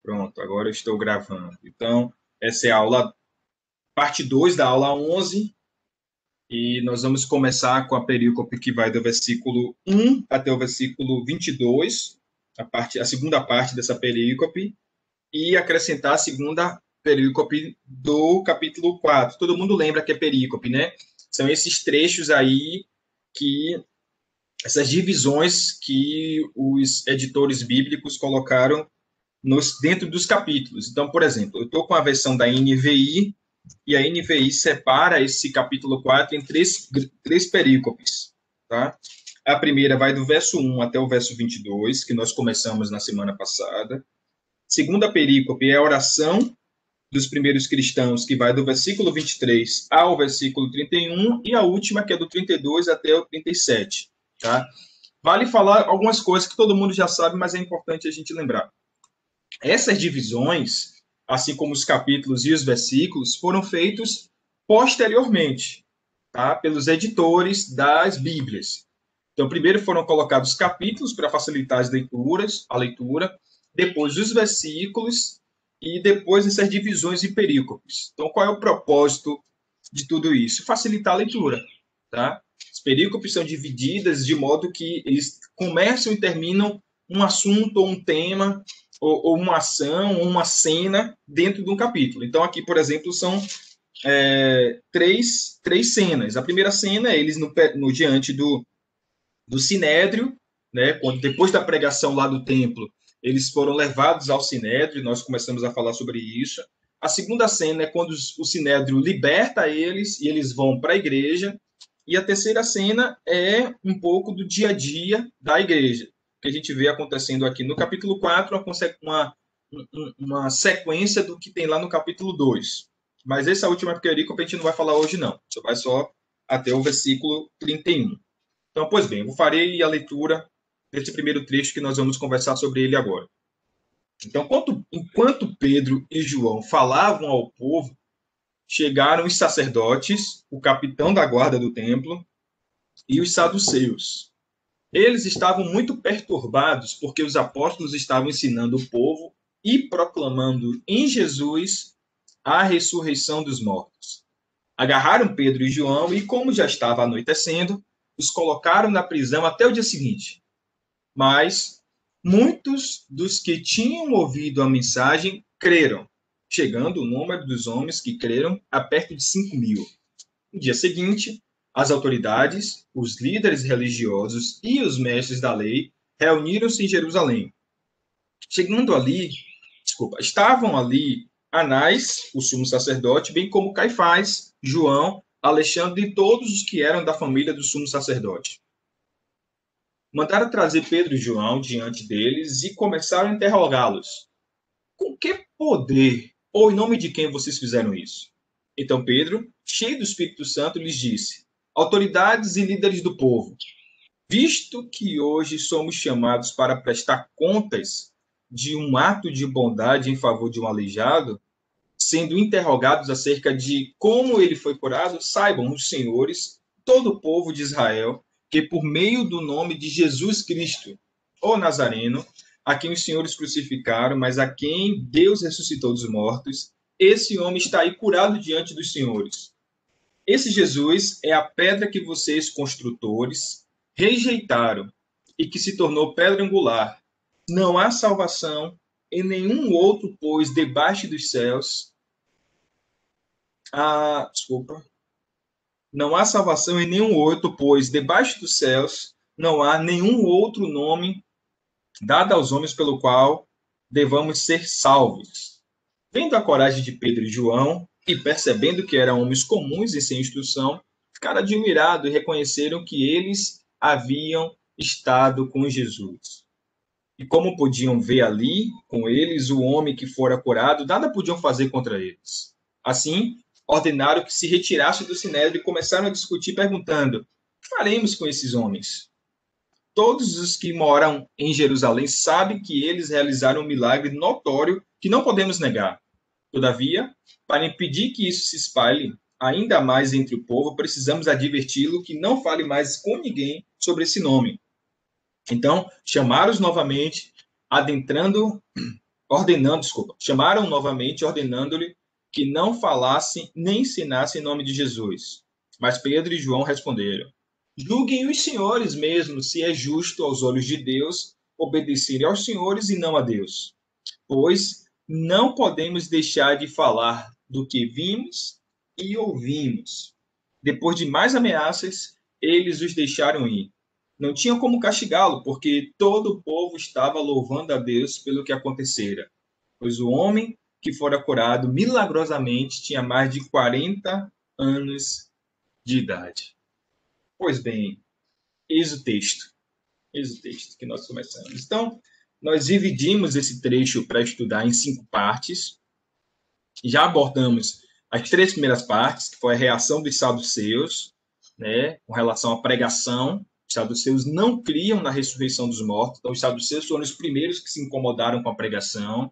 Pronto, agora eu estou gravando. Então, essa é a aula, parte 2 da aula 11, e nós vamos começar com a perícope que vai do versículo 1 até o versículo 22, a segunda parte dessa perícope, e acrescentar a segunda perícope do capítulo 4. Todo mundo lembra que é perícope, né? São esses trechos aí que essas divisões que os editores bíblicos colocaram dentro dos capítulos. Então, por exemplo, eu estou com a versão da NVI, e a NVI separa esse capítulo 4 em três perícopes. Tá? A primeira vai do verso 1 até o verso 22, que nós começamos na semana passada. Segunda perícope é a oração dos primeiros cristãos, que vai do versículo 23 ao versículo 31, e a última, que é do 32 até o 37. Tá? Vale falar algumas coisas que todo mundo já sabe, mas é importante a gente lembrar. Essas divisões, assim como os capítulos e os versículos, foram feitos posteriormente, tá? Pelos editores das Bíblias. Então, primeiro foram colocados capítulos para facilitar a leitura, depois os versículos e depois essas divisões e perícopes. Então, qual é o propósito de tudo isso? Facilitar a leitura, tá? As perícopes são divididas de modo que eles começam e terminam um assunto ou um tema ou uma ação, ou uma cena dentro de um capítulo. Então, aqui, por exemplo, são três cenas. A primeira cena é eles no diante do Sinédrio, né? Quando, depois da pregação lá do templo, eles foram levados ao Sinédrio, nós começamos a falar sobre isso. A segunda cena é quando o Sinédrio liberta eles e eles vão para a igreja. E a terceira cena é um pouco do dia a dia da igreja, que a gente vê acontecendo aqui no capítulo 4, uma sequência do que tem lá no capítulo 2. Mas essa última perícope a gente não vai falar hoje, não. Só vai só até o versículo 31. Então, pois bem, eu farei a leitura desse primeiro trecho que nós vamos conversar sobre ele agora. Então, enquanto Pedro e João falavam ao povo, chegaram os sacerdotes, o capitão da guarda do templo e os saduceus. Eles estavam muito perturbados porque os apóstolos estavam ensinando o povo e proclamando em Jesus a ressurreição dos mortos. Agarraram Pedro e João e, como já estava anoitecendo, os colocaram na prisão até o dia seguinte. Mas muitos dos que tinham ouvido a mensagem creram, chegando o número dos homens que creram a perto de 5.000. No dia seguinte, as autoridades, os líderes religiosos e os mestres da lei reuniram-se em Jerusalém. Estavam ali Anás, o sumo sacerdote, bem como Caifás, João, Alexandre e todos os que eram da família do sumo sacerdote. Mandaram trazer Pedro e João diante deles e começaram a interrogá-los. Com que poder ou em nome de quem vocês fizeram isso? Então Pedro, cheio do Espírito Santo, lhes disse: autoridades e líderes do povo, visto que hoje somos chamados para prestar contas de um ato de bondade em favor de um aleijado, sendo interrogados acerca de como ele foi curado, saibam os senhores, todo o povo de Israel, que por meio do nome de Jesus Cristo, o Nazareno, a quem os senhores crucificaram, mas a quem Deus ressuscitou dos mortos, esse homem está aí curado diante dos senhores. Esse Jesus é a pedra que vocês, construtores, rejeitaram e que se tornou pedra angular. Não há salvação em nenhum outro, pois debaixo dos céus não há salvação em nenhum outro, pois debaixo dos céus não há nenhum outro nome dado aos homens pelo qual devamos ser salvos. Vendo a coragem de Pedro e João e percebendo que eram homens comuns e sem instrução, ficaram admirados e reconheceram que eles haviam estado com Jesus. E como podiam ver ali com eles o homem que fora curado, nada podiam fazer contra eles. Assim, ordenaram que se retirasse do sinédrio e começaram a discutir, perguntando: que faremos com esses homens? Todos os que moram em Jerusalém sabem que eles realizaram um milagre notório que não podemos negar. Todavia, para impedir que isso se espalhe ainda mais entre o povo, precisamos adverti-lo que não fale mais com ninguém sobre esse nome. Então, chamaram-os novamente, adentrando chamaram novamente, ordenando-lhe que não falasse nem ensinasse em nome de Jesus. Mas Pedro e João responderam: julguem os senhores mesmo se é justo aos olhos de Deus obedecerem aos senhores e não a Deus. Pois não podemos deixar de falar do que vimos e ouvimos. Depois de mais ameaças, eles os deixaram ir. Não tinham como castigá-lo, porque todo o povo estava louvando a Deus pelo que acontecera. Pois o homem que fora curado milagrosamente tinha mais de 40 anos de idade. Pois bem, eis o texto. Eis o texto que nós começamos. Então, nós dividimos esse trecho para estudar em 5 partes. Já abordamos as 3 primeiras partes, que foi a reação dos saduceus, né, com relação à pregação. Os saduceus não criam na ressurreição dos mortos, então os saduceus foram os primeiros que se incomodaram com a pregação.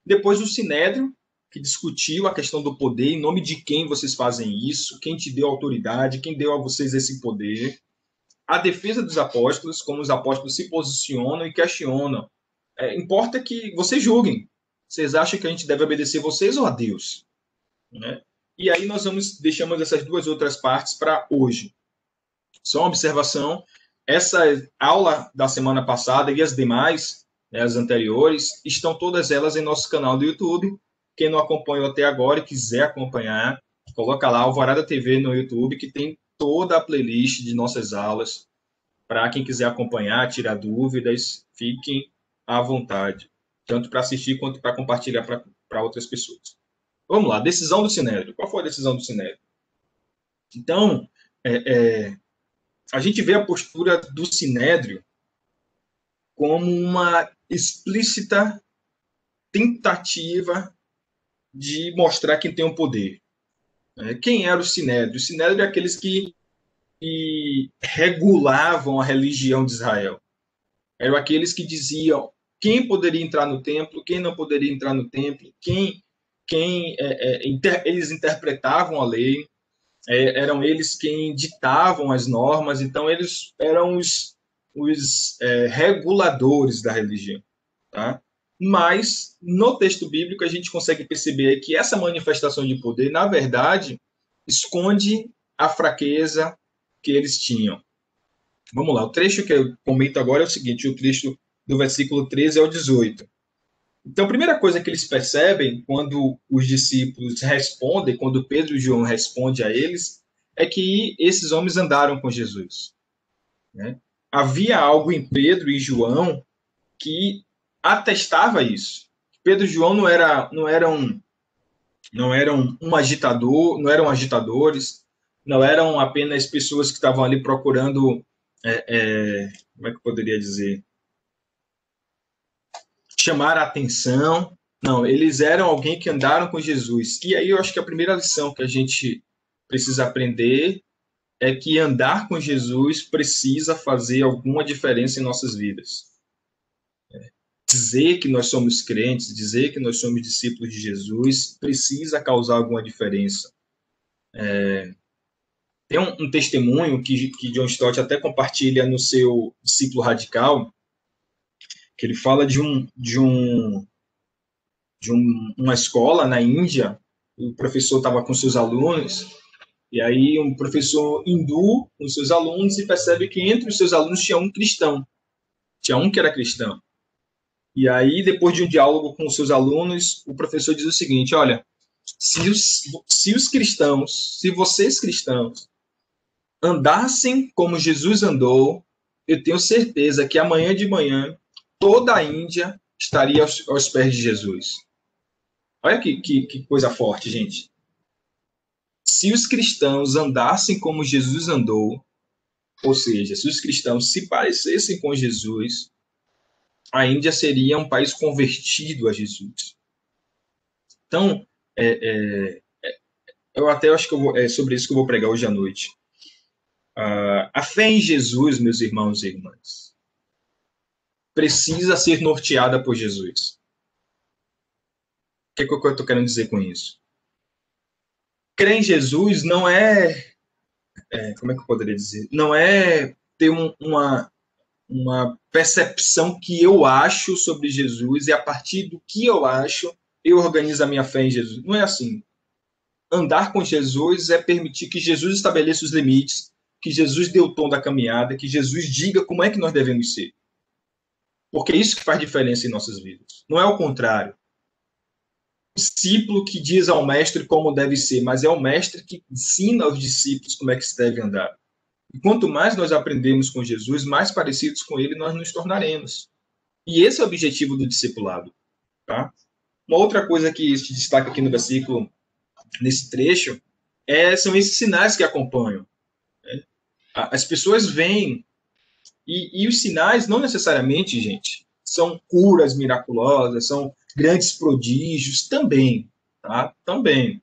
Depois o Sinédrio, que discutiu a questão do poder, em nome de quem vocês fazem isso, quem te deu autoridade, quem deu a vocês esse poder. A defesa dos apóstolos, como os apóstolos se posicionam e questionam. Importa que vocês julguem. Vocês acham que a gente deve obedecer vocês ou a Deus? Né? E aí nós deixamos essas 2 outras partes para hoje. Só uma observação, essa aula da semana passada e as demais, né, as anteriores, estão todas elas em nosso canal do YouTube. Quem não acompanhou até agora e quiser acompanhar, coloca lá Alvorada TV no YouTube, que tem toda a playlist de nossas aulas. Para quem quiser acompanhar, tirar dúvidas, fiquem à vontade, tanto para assistir quanto para compartilhar para outras pessoas. Vamos lá, decisão do Sinédrio. Qual foi a decisão do Sinédrio? Então, a gente vê a postura do Sinédrio como uma explícita tentativa de mostrar quem tem o poder. Quem era o Sinédrio? O Sinédrio é aqueles que regulavam a religião de Israel. Eram aqueles que diziam quem poderia entrar no templo, quem não poderia entrar no templo, eles interpretavam a lei, eram eles quem ditavam as normas, então eles eram os reguladores da religião. Tá? Mas, no texto bíblico, a gente consegue perceber que essa manifestação de poder, na verdade, esconde a fraqueza que eles tinham. Vamos lá, o trecho que eu comento agora é o seguinte, o trecho do versículo 13 ao 18. Então, a primeira coisa que eles percebem quando os discípulos respondem, quando Pedro e João respondem a eles, é que esses homens andaram com Jesus. Né? Havia algo em Pedro e João que atestava isso. Pedro e João não eram um agitador, não eram agitadores, não eram apenas pessoas que estavam ali procurando, como é que eu poderia dizer, chamar a atenção. Não, eles eram alguém que andaram com Jesus. E aí eu acho que a primeira lição que a gente precisa aprender é que andar com Jesus precisa fazer alguma diferença em nossas vidas. Dizer que nós somos crentes, dizer que nós somos discípulos de Jesus, precisa causar alguma diferença. Tem um testemunho que John Stott até compartilha no seu Discípulo Radical, que ele fala de uma escola na Índia. O professor estava com seus alunos, e aí um professor hindu com seus alunos, e percebe que entre os seus alunos tinha um cristão, tinha um que era cristão. E aí, depois de um diálogo com os seus alunos, o professor diz o seguinte: olha, se os cristãos, se vocês cristãos andassem como Jesus andou, eu tenho certeza que amanhã de manhã toda a Índia estaria aos pés de Jesus. Olha que coisa forte, gente. Se os cristãos andassem como Jesus andou, ou seja, se os cristãos se parecessem com Jesus, a Índia seria um país convertido a Jesus. Então, eu até acho que é sobre isso que eu vou pregar hoje à noite. A fé em Jesus, meus irmãos e irmãs, precisa ser norteada por Jesus. O que eu estou querendo dizer com isso? Crer em Jesus não como é que eu poderia dizer? Não é ter uma percepção que eu acho sobre Jesus e a partir do que eu acho, eu organizo a minha fé em Jesus. Não é assim. Andar com Jesus é permitir que Jesus estabeleça os limites, que Jesus dê o tom da caminhada, que Jesus diga como é que nós devemos ser. Porque é isso que faz diferença em nossas vidas. Não é o contrário. O discípulo que diz ao mestre como deve ser, mas é o mestre que ensina aos discípulos como é que se deve andar. E quanto mais nós aprendemos com Jesus, mais parecidos com ele nós nos tornaremos. E esse é o objetivo do discipulado. Tá? Uma outra coisa que se destaca aqui no versículo, nesse trecho, são esses sinais que acompanham. Né? As pessoas veem, e os sinais não necessariamente, gente, são curas miraculosas, são grandes prodígios também. Tá? Também.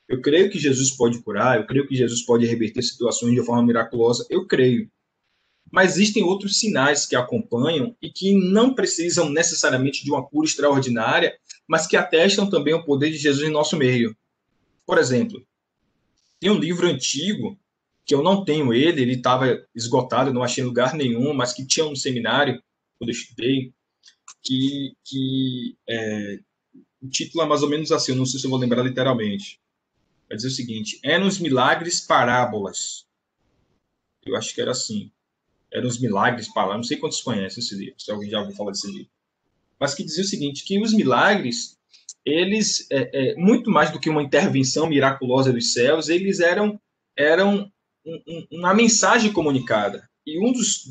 Eu creio que Jesus pode curar, eu creio que Jesus pode reverter situações de forma miraculosa, eu creio. Mas existem outros sinais que acompanham e que não precisam necessariamente de uma cura extraordinária, mas que atestam também o poder de Jesus em nosso meio. Por exemplo, tem um livro antigo, que eu não tenho ele estava esgotado, não achei em lugar nenhum, mas que tinha um seminário, quando eu estudei, o título é mais ou menos assim, eu não sei se eu vou lembrar literalmente. Vai dizer o seguinte: eram os milagres parábolas. Eu acho que era assim. Eram os milagres parábolas. Não sei quantos conhecem esse livro, se alguém já ouviu falar desse livro. Mas que dizia o seguinte, que os milagres, eles, muito mais do que uma intervenção miraculosa dos céus, eles eram uma mensagem comunicada. E um dos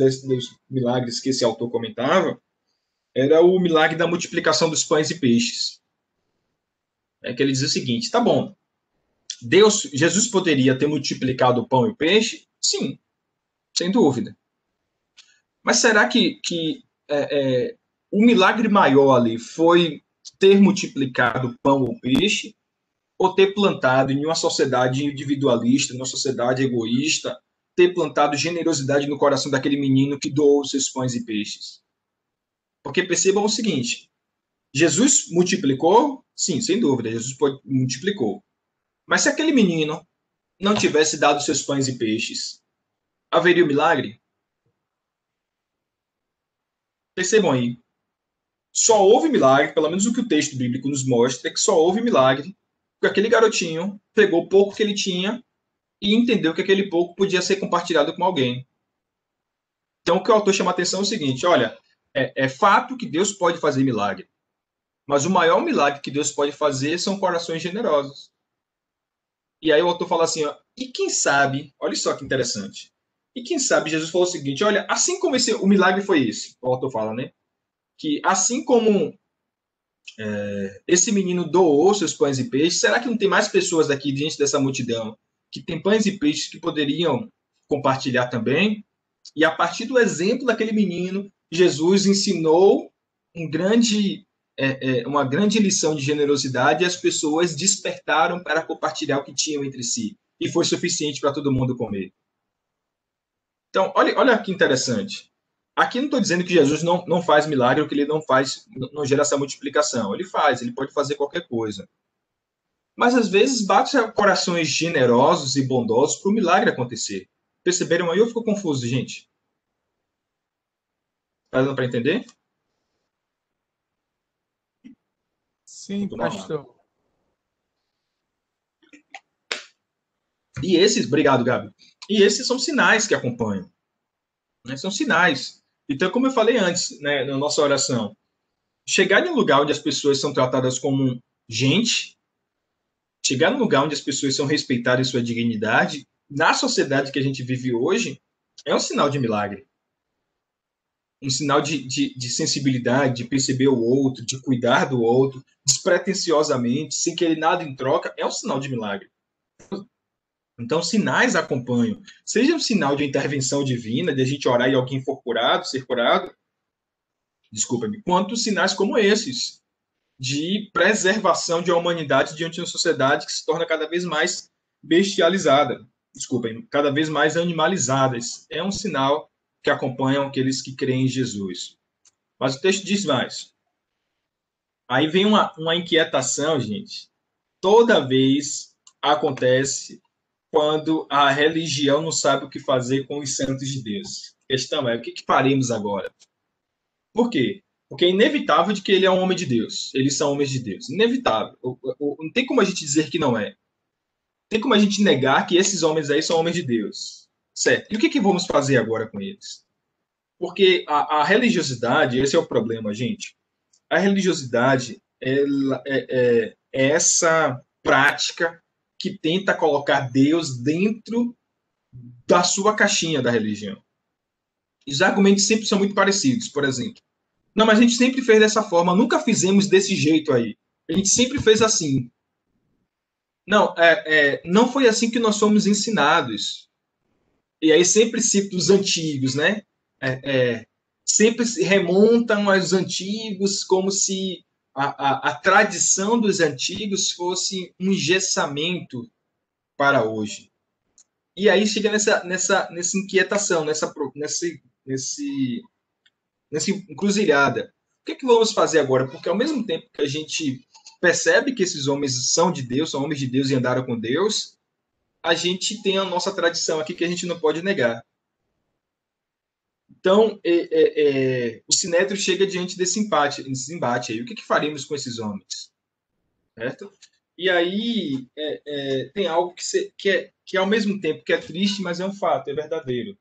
milagres que esse autor comentava era o milagre da multiplicação dos pães e peixes. Que ele dizia o seguinte: tá bom, Jesus poderia ter multiplicado o pão e o peixe? Sim, sem dúvida. Mas será que o milagre maior ali foi ter multiplicado o pão ou peixe, ou ter plantado em uma sociedade individualista, numa sociedade egoísta, ter plantado generosidade no coração daquele menino que doou os seus pães e peixes? Porque percebam o seguinte: Jesus multiplicou? Sim, sem dúvida, Jesus multiplicou. Mas se aquele menino não tivesse dado seus pães e peixes, haveria um milagre? Percebam aí. Só houve milagre, pelo menos o que o texto bíblico nos mostra, é que só houve milagre porque aquele garotinho pegou o pouco que ele tinha e entendeu que aquele pouco podia ser compartilhado com alguém. Então, o que o autor chama a atenção é o seguinte: olha, é fato que Deus pode fazer milagre, mas o maior milagre que Deus pode fazer são corações generosos. E aí o autor fala assim, ó, e quem sabe, olha só que interessante, e quem sabe Jesus falou o seguinte: olha, assim como o milagre foi esse, o autor fala, né? Que assim como esse menino doou seus pães e peixes, será que não tem mais pessoas aqui diante dessa multidão que tem pães e peixes que poderiam compartilhar também? E a partir do exemplo daquele menino, Jesus ensinou uma grande lição de generosidade e as pessoas despertaram para compartilhar o que tinham entre si. E foi suficiente para todo mundo comer. Então, olha que interessante. Aqui não estou dizendo que Jesus não faz milagre ou que ele não faz, não gera essa multiplicação. Ele faz, ele pode fazer qualquer coisa. Mas às vezes bate corações generosos e bondosos para o milagre acontecer. Perceberam aí? Eu fico confuso, gente. Está dando para entender? Sim, pastor. E esses, obrigado, Gabi. E esses são sinais que acompanham. Né? São sinais. Então, como eu falei antes, né, na nossa oração, chegar em um lugar onde as pessoas são tratadas como gente, chegar num lugar onde as pessoas são respeitadas em sua dignidade, na sociedade que a gente vive hoje, é um sinal de milagre. Um sinal de sensibilidade, de perceber o outro, de cuidar do outro, despretensiosamente, sem querer nada em troca, é um sinal de milagre. Então, sinais acompanham. Seja um sinal de intervenção divina, de a gente orar e alguém for curado, ser curado, desculpa-me, quanto sinais como esses, de preservação de uma humanidade diante de uma sociedade que se torna cada vez mais bestializada, desculpem, cada vez mais animalizada. É um sinal que acompanham aqueles que creem em Jesus. Mas o texto diz mais. Aí vem uma inquietação, gente. Toda vez acontece quando a religião não sabe o que fazer com os santos de Deus. questão é, o que faremos agora? Por quê? Porque é inevitável de que ele é um homem de Deus. Eles são homens de Deus. Inevitável. Não tem como a gente dizer que não é. Tem como a gente negar que esses homens aí são homens de Deus. Certo. E o que vamos fazer agora com eles? Porque a religiosidade, esse é o problema, gente. A religiosidade é essa prática que tenta colocar Deus dentro da sua caixinha da religião. Os argumentos sempre são muito parecidos. Por exemplo, não, mas a gente sempre fez dessa forma, nunca fizemos desse jeito aí. A gente sempre fez assim. Não, não foi assim que nós fomos ensinados. E aí sempre cito os antigos, né? Sempre se remontam aos antigos como se a tradição dos antigos fosse um engessamento para hoje. E aí chega nessa inquietação, nessa encruzilhada. O que vamos fazer agora? Porque ao mesmo tempo que a gente percebe que esses homens são de Deus, são homens de Deus e andaram com Deus, a gente tem a nossa tradição aqui que a gente não pode negar. Então, o Sinédrio chega diante desse embate aí. O que faremos com esses homens? Certo? E aí tem algo que ao mesmo tempo que é triste, mas é um fato, é verdadeiro.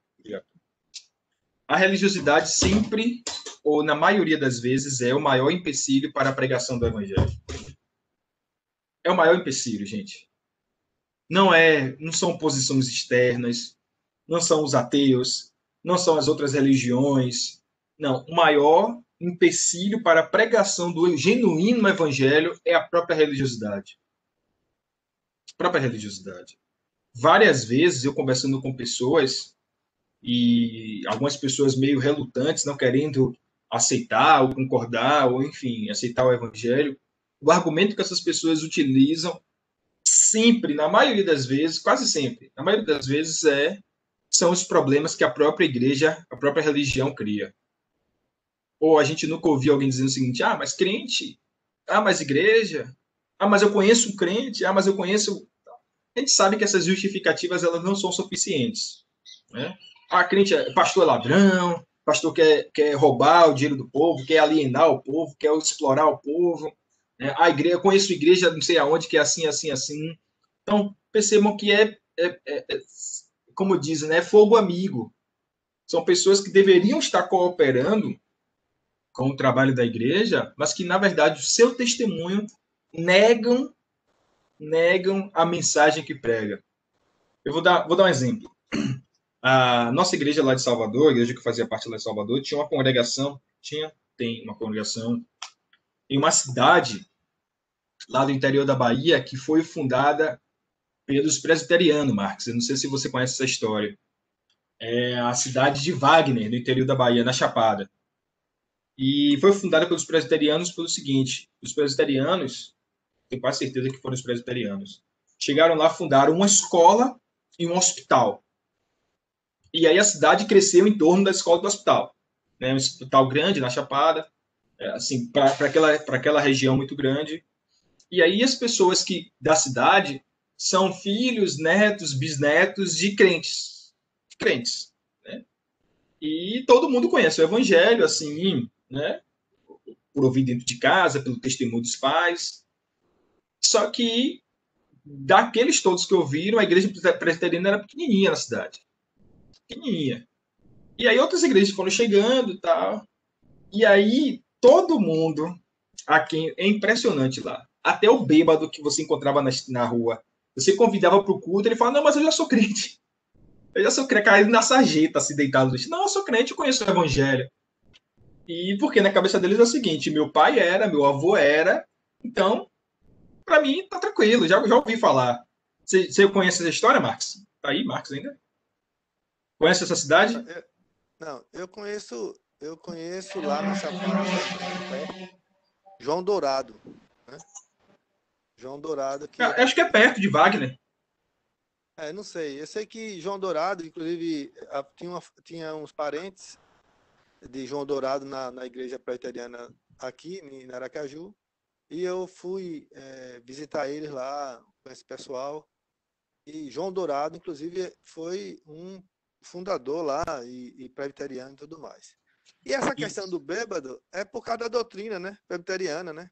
A religiosidade sempre, ou na maioria das vezes, é o maior empecilho para a pregação do evangelho. É o maior empecilho, gente. Não são posições externas, não são os ateus, não são as outras religiões. Não, o maior empecilho para a pregação do genuíno evangelho é a própria religiosidade. A própria religiosidade. Várias vezes eu conversando com pessoas e algumas pessoas meio relutantes, não querendo aceitar ou concordar ou enfim, aceitar o evangelho, o argumento que essas pessoas utilizam sempre, na maioria das vezes, quase sempre, na maioria das vezes são os problemas que a própria igreja, a própria religião cria. Ou a gente nunca ouviu alguém dizendo o seguinte: ah, mas crente, ah, mas igreja, ah, mas eu conheço um crente, ah, mas eu conheço. A gente sabe que essas justificativas elas não são suficientes, né? Ah, crente, pastor é ladrão, pastor quer roubar o dinheiro do povo, quer alienar o povo, quer explorar o povo. Né? A igreja, eu conheço igreja não sei aonde que é assim, assim, assim. Então, percebam que como dizem, né, fogo amigo. São pessoas que deveriam estar cooperando com o trabalho da igreja, mas que, na verdade, o seu testemunho negam a mensagem que prega. Eu vou dar um exemplo. A nossa igreja lá de Salvador, a igreja que fazia parte lá de Salvador, tinha uma congregação, tem uma congregação em uma cidade lá do interior da Bahia que foi fundada pelos presbiterianos, Marcos. Eu não sei se você conhece essa história. É a cidade de Wagner, no interior da Bahia, na Chapada. E foi fundada pelos presbiterianos pelo seguinte: os presbiterianos, tenho quase certeza que foram os presbiterianos, chegaram lá, fundaram uma escola e um hospital. E aí a cidade cresceu em torno da escola e do hospital. Né? Um hospital grande na Chapada, assim, para aquela região muito grande. E aí as pessoas da cidade são filhos, netos, bisnetos de crentes. Crentes. Né? E todo mundo conhece o evangelho, assim, né? Por ouvir dentro de casa, pelo testemunho dos pais. Só que, daqueles todos que ouviram, a igreja presbiteriana era pequenininha na cidade. Pequenininha. E aí outras igrejas foram chegando e tal. E aí todo mundo, aqui, é impressionante lá. Até o bêbado que você encontrava na rua, você convidava para o culto, ele fala, não, mas eu já sou crente. Eu já sou crente, caído na sarjeta, assim, deitado no chão. Não, eu sou crente, eu conheço o evangelho. E porque na cabeça deles é o seguinte, meu pai era, meu avô era, então, para mim, tá tranquilo, já ouvi falar. Você conhece essa história, Marcos? Tá aí, Marcos, ainda? Conhece essa cidade? Não, eu conheço lá na Chapada, João Dourado, né? João Dourado que Acho que é perto de Wagner. não sei. Eu sei que João Dourado, inclusive, tinha uns parentes de João Dourado na igreja presbiteriana aqui em Aracaju, e eu fui visitar eles lá com esse pessoal. E João Dourado, inclusive, foi um fundador lá e presbiteriano e tudo mais. E essa questão do bêbado é por causa da doutrina, né? Presbiteriana, né?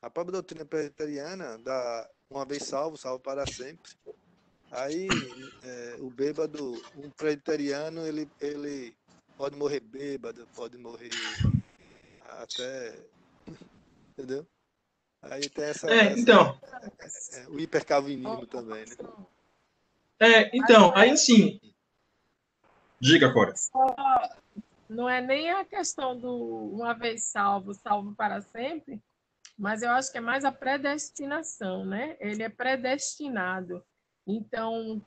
A própria doutrina presbiteriana da uma vez salvo, salvo para sempre. Aí o bêbado, um presbiteriano, ele pode morrer bêbado, pode morrer até, entendeu? Aí tem Então, o hipercalvinismo também, né? então, aí assim, diga, Cora. Não é nem a questão do uma vez salvo, salvo para sempre, mas eu acho que é mais a predestinação, né? Ele é predestinado. Então,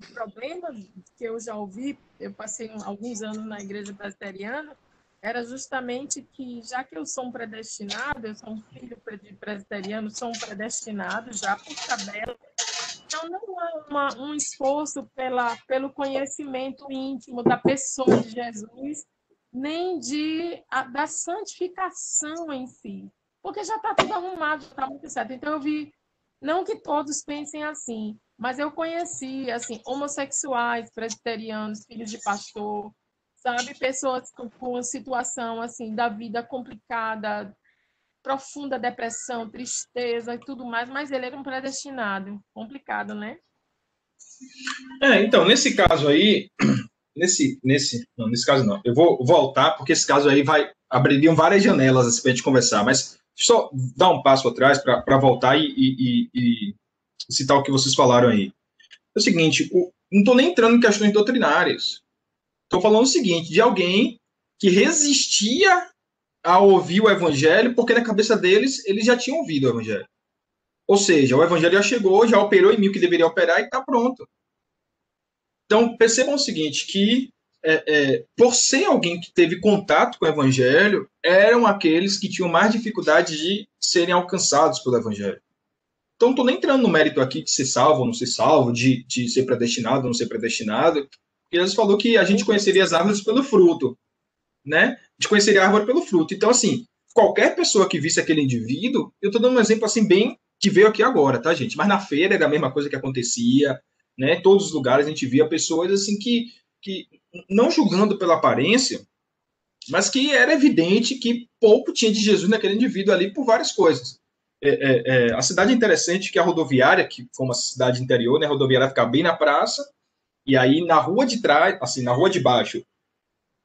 o problema que eu já ouvi, eu passei alguns anos na igreja presbiteriana, era justamente que, já que eu sou um predestinado, eu sou um filho de presbiteriano, sou um predestinado já por tabela, então não há um esforço pelo conhecimento íntimo da pessoa de Jesus, nem da santificação em si, porque já está tudo arrumado, está muito certo. Então eu vi, não que todos pensem assim, mas eu conheci assim homossexuais, presbiterianos, filhos de pastor, sabe, pessoas com situação assim da vida complicada, profunda depressão, tristeza e tudo mais, mas ele era um predestinado. Complicado, né? Então, nesse caso aí, nesse caso não, eu vou voltar, porque esse caso aí abririam várias janelas assim, para a gente conversar, mas só dar um passo atrás para voltar e citar o que vocês falaram aí. É o seguinte, não estou nem entrando em questões doutrinárias. Estou falando o seguinte, de alguém que resistia a ouvir o evangelho, porque na cabeça deles, eles já tinham ouvido o evangelho. Ou seja, o evangelho já chegou, já operou em mim o que deveria operar e está pronto. Então, percebam o seguinte, que por ser alguém que teve contato com o evangelho, eram aqueles que tinham mais dificuldade de serem alcançados pelo evangelho. Então, não estou nem entrando no mérito aqui de ser salvo ou não ser salvo, de ser predestinado ou não ser predestinado, porque Jesus falou que a gente conheceria as árvores pelo fruto, né? A gente conheceria a árvore pelo fruto. Então, assim, qualquer pessoa que visse aquele indivíduo, eu estou dando um exemplo assim bem que veio aqui agora, tá, gente? Mas na feira era a mesma coisa que acontecia, né? Em todos os lugares a gente via pessoas assim que não julgando pela aparência, mas que era evidente que pouco tinha de Jesus naquele indivíduo ali por várias coisas. A cidade é interessante, que a rodoviária, que foi uma cidade interior, né? A rodoviária ficava bem na praça, e aí na rua de trás, assim, na rua de baixo,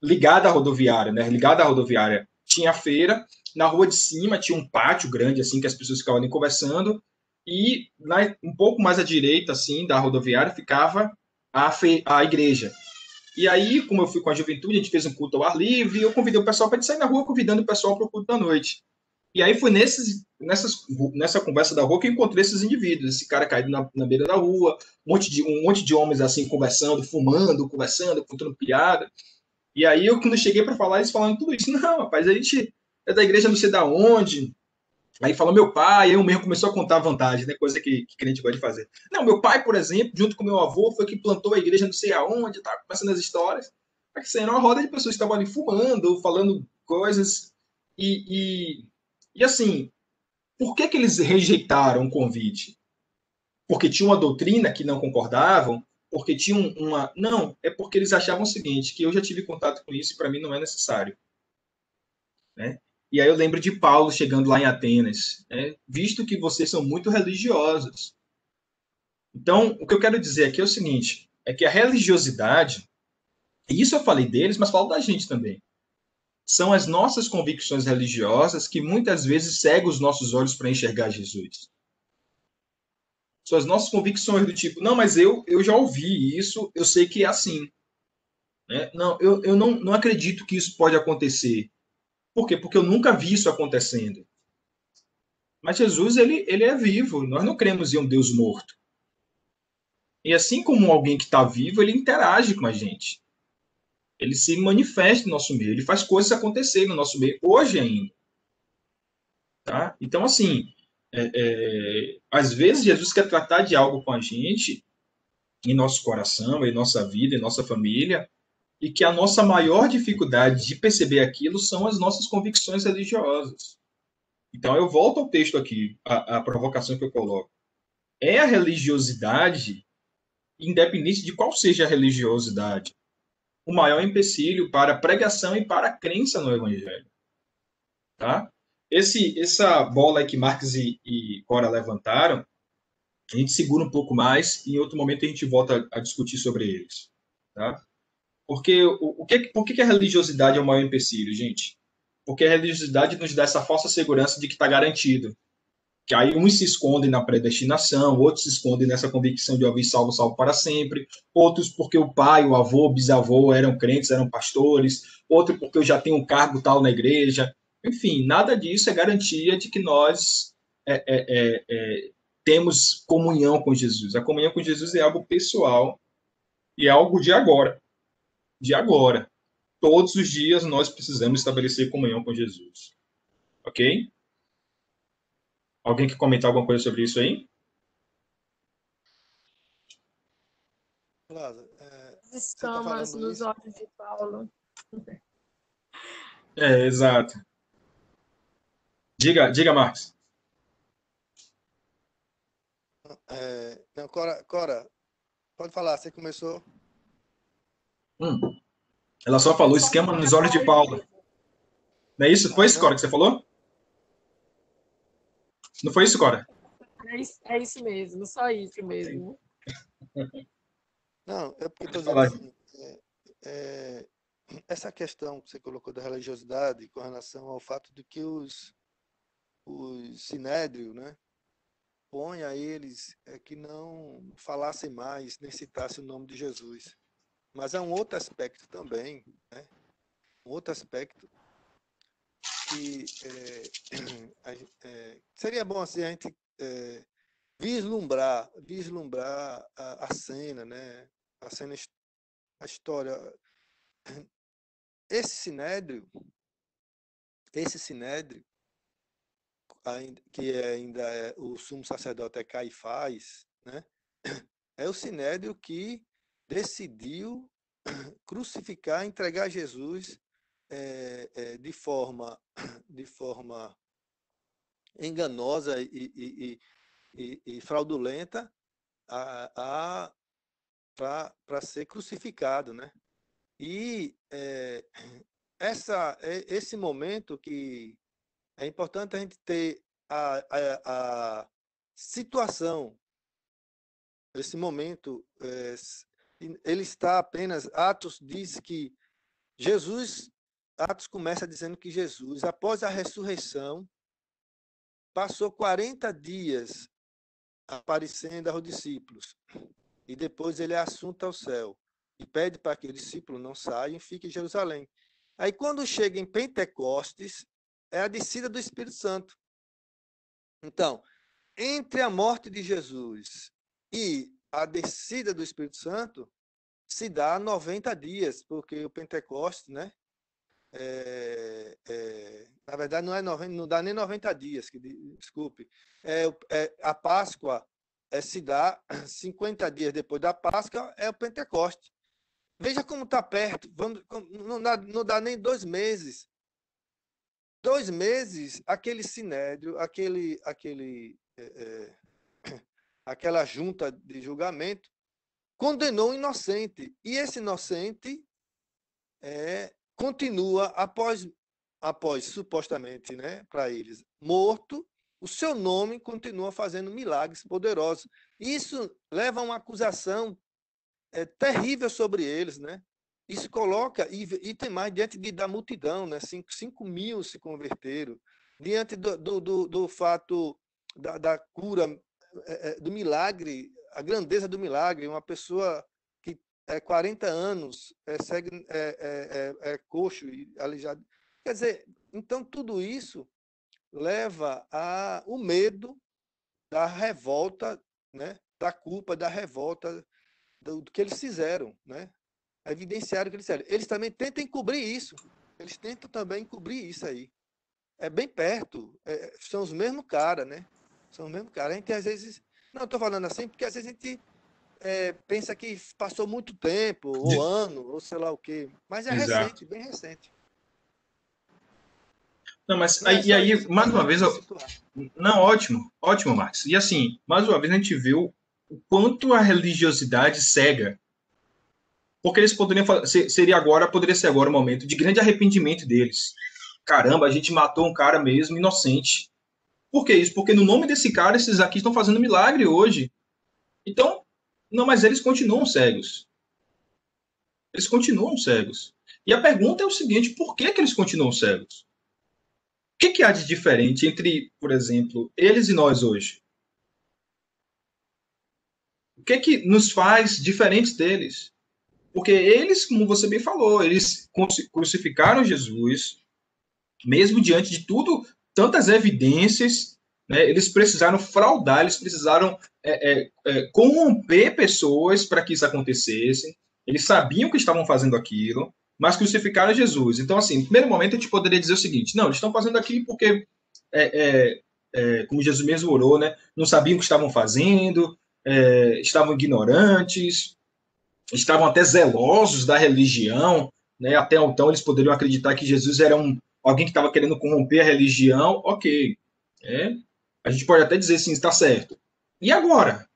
ligada à rodoviária, né? Ligada à rodoviária, tinha a feira, na rua de cima tinha um pátio grande, assim, que as pessoas ficavam ali conversando, e um pouco mais à direita, assim, da rodoviária, ficava a igreja. E aí, como eu fui com a juventude, a gente fez um culto ao ar livre, e eu convidei o pessoal para sair na rua, convidando o pessoal para o culto da noite. E aí foi nessa conversa da rua que eu encontrei esses indivíduos, esse cara caído na beira da rua, um monte de homens assim conversando, fumando, conversando, contando piada. E aí eu, quando cheguei para falar, eles falando tudo isso. Não, rapaz, a gente é da igreja não sei da onde. Aí falou meu pai, aí o mesmo começou a contar vantagem, né? Coisa que crente gosta de fazer. Não, meu pai, por exemplo, junto com meu avô, foi que plantou a igreja não sei aonde, tá começando as histórias. Assim, era uma roda de pessoas que estavam ali fumando, falando coisas. E assim, por que eles rejeitaram o convite? Porque tinha uma doutrina que não concordavam? Porque tinham uma... Não, é porque eles achavam o seguinte, que eu já tive contato com isso e para mim não é necessário. Né? E aí eu lembro de Paulo chegando lá em Atenas, né? Visto que vocês são muito religiosos. Então, o que eu quero dizer aqui é o seguinte, é que a religiosidade, e isso eu falei deles, mas falo da gente também, são as nossas convicções religiosas que muitas vezes cegam os nossos olhos para enxergar Jesus. São as nossas convicções do tipo, não, mas eu já ouvi isso, eu sei que é assim. Né? Não, eu não acredito que isso pode acontecer. Por quê? Porque eu nunca vi isso acontecendo. Mas Jesus, ele é vivo. Nós não cremos em um Deus morto. E assim como alguém que está vivo, ele interage com a gente. Ele se manifesta no nosso meio. Ele faz coisas acontecerem no nosso meio, hoje ainda. Tá? Então, assim, às vezes Jesus quer tratar de algo com a gente, em nosso coração, em nossa vida, em nossa família, e que a nossa maior dificuldade de perceber aquilo são as nossas convicções religiosas. Então, eu volto ao texto aqui, a provocação que eu coloco. É a religiosidade, independente de qual seja a religiosidade, o maior empecilho para a pregação e para a crença no Evangelho. Tá? Essa bola aí que Marx e Cora levantaram, a gente segura um pouco mais e em outro momento a gente volta a discutir sobre eles. Tá? Porque por que a religiosidade é o maior empecilho, gente? Porque a religiosidade nos dá essa falsa segurança de que está garantido. Que aí uns se escondem na predestinação, outros se escondem nessa convicção de ouvir salvo, salvo para sempre, outros porque o pai, o avô, o bisavô eram crentes, eram pastores, outro porque eu já tenho um cargo tal na igreja. Enfim, nada disso é garantia de que nós temos comunhão com Jesus. A comunhão com Jesus é algo pessoal e é algo de agora. De agora. Todos os dias nós precisamos estabelecer comunhão com Jesus. Ok? Alguém quer comentar alguma coisa sobre isso aí? Lázaro, As você tá escamas falando nos isso? olhos de Paulo. Exato. Diga, Marcos. Não, Cora, pode falar, você começou. Ela só falou esquema nos olhos de Paulo. Não é isso? Foi isso, Cora, que você falou? Não foi isso, Cora? É isso mesmo, só isso mesmo. Não, é porque estou dizendo assim, essa questão que você colocou da religiosidade com relação ao fato de que os sinédrio, né, põe a eles que não falassem mais, nem citassem o nome de Jesus. Mas há um outro aspecto também, né, um outro aspecto que seria bom assim, a gente vislumbrar a cena, né, a história. Esse sinédrio, que ainda é o sumo sacerdote é Caifás, né? É o sinédrio que decidiu crucificar, entregar Jesus de forma enganosa e fraudulenta para ser crucificado, né? E esse momento que é importante a gente ter a situação, esse momento, ele está apenas, Atos diz que Jesus, Atos começa dizendo que Jesus, após a ressurreição, passou 40 dias aparecendo aos discípulos, e depois ele é assunto ao céu, e pede para que os discípulos não saiam e fiquem em Jerusalém. Aí quando chega em Pentecostes, é a descida do Espírito Santo. Então, entre a morte de Jesus e a descida do Espírito Santo, se dá 90 dias, porque o Pentecostes, né? Na verdade, não dá nem 90 dias, desculpe. A Páscoa se dá 50 dias depois da Páscoa, é o Pentecostes. Veja como está perto, não dá nem 2 meses. 2 meses, aquele sinédrio, aquela junta de julgamento, condenou o inocente. E esse inocente continua, após supostamente, né, para eles, morto, o seu nome continua fazendo milagres poderosos. Isso leva a uma acusação terrível sobre eles, né? Isso coloca, e tem mais, diante da multidão, né? 5 mil se converteram, diante do fato da cura, do milagre, a grandeza do milagre, uma pessoa que 40 anos coxo e aleijado. Quer dizer, então tudo isso leva o medo da revolta, né? Da culpa, da revolta do que eles fizeram, né? Evidenciaram o que eles fizeram. Eles também tentam encobrir isso. Eles tentam também encobrir isso aí. É bem perto. São os mesmos caras, né? São os mesmos caras. A gente às vezes... Não, estou falando assim porque às vezes a gente pensa que passou muito tempo, ou ano, ou sei lá o quê. Mas é Exato. recente, bem recente. Não, mas aí, mais uma vez... Não, ótimo, Marcos. E assim, mais uma vez a gente viu o quanto a religiosidade cega. Porque eles poderiam poderia ser agora o momento de grande arrependimento deles. Caramba, a gente matou um cara mesmo inocente. Por que isso? Porque no nome desse cara, esses aqui estão fazendo milagre hoje. Então, não, mas eles continuam cegos. Eles continuam cegos. E a pergunta é o seguinte, por que eles continuam cegos? O que há de diferente entre, por exemplo, eles e nós hoje? O que nos faz diferentes deles? Porque eles, como você bem falou, eles crucificaram Jesus, mesmo diante de tudo, tantas evidências, né, eles precisaram fraudar, eles precisaram corromper pessoas para que isso acontecesse. Eles sabiam que estavam fazendo aquilo, mas crucificaram Jesus. Então, assim, no primeiro momento, a gente poderia dizer o seguinte: não, eles estão fazendo aquilo porque, como Jesus mesmo orou, né, não sabiam o que estavam fazendo, estavam ignorantes, estavam até zelosos da religião, né? Até então eles poderiam acreditar que Jesus era alguém que estava querendo corromper a religião, ok. A gente pode até dizer sim, está certo. E agora?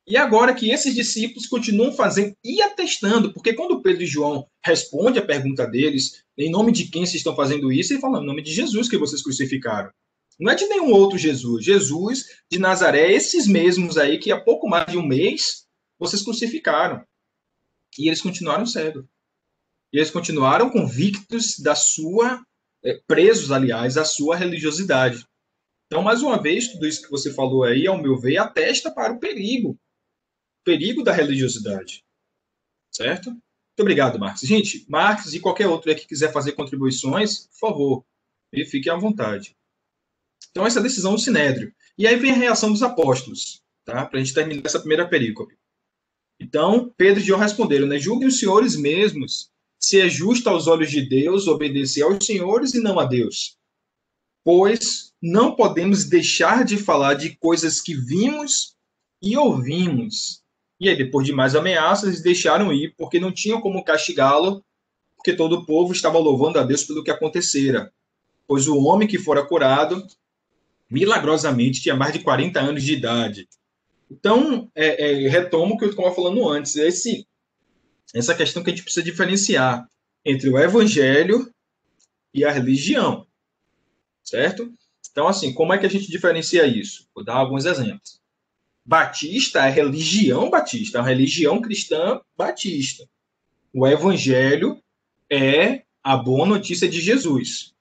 E agora que esses discípulos continuam fazendo e atestando, porque quando Pedro e João respondem a pergunta deles, em nome de quem vocês estão fazendo isso, eles falam, em nome de Jesus que vocês crucificaram. Não é de nenhum outro Jesus. Jesus de Nazaré, esses mesmos aí que há pouco mais de um mês vocês crucificaram. E eles continuaram cegos. E eles continuaram convictos da sua, presos, aliás, à sua religiosidade. Então, mais uma vez, tudo isso que você falou aí, ao meu ver, atesta para o perigo da religiosidade. Certo? Muito obrigado, Marcos. Gente, Marcos e qualquer outro aí que quiser fazer contribuições, por favor, fiquem à vontade. Então, essa decisão do Sinédrio. E aí vem a reação dos apóstolos, tá? Para a gente terminar essa primeira perícope. Então, Pedro e João responderam, né? Julguem os senhores mesmos se é justo aos olhos de Deus obedecer aos senhores e não a Deus. Pois não podemos deixar de falar de coisas que vimos e ouvimos. E aí, depois de mais ameaças, eles deixaram ir, porque não tinham como castigá-lo, porque todo o povo estava louvando a Deus pelo que acontecera. Pois o homem que fora curado, milagrosamente, tinha mais de 40 anos de idade. Então, retomo o que eu estava falando antes, essa questão que a gente precisa diferenciar entre o evangelho e a religião, certo? Então, assim, como é que a gente diferencia isso? Vou dar alguns exemplos. Batista é religião batista, é uma religião cristã batista. O evangelho é a boa notícia de Jesus,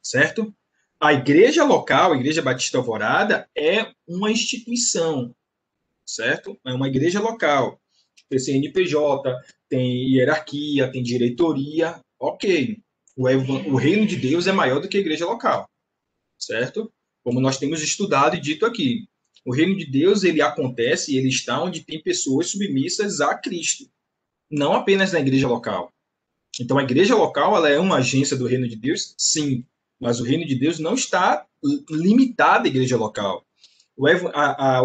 certo? A igreja local, a Igreja Batista Alvorada, é uma instituição, certo? É uma igreja local. Tem CNPJ, tem hierarquia, tem diretoria, ok. O reino de Deus é maior do que a igreja local, certo? Como nós temos estudado e dito aqui. O reino de Deus, ele acontece e ele está onde tem pessoas submissas a Cristo, não apenas na igreja local. Então, a igreja local, ela é uma agência do reino de Deus? Sim, mas o reino de Deus não está limitado à igreja local. O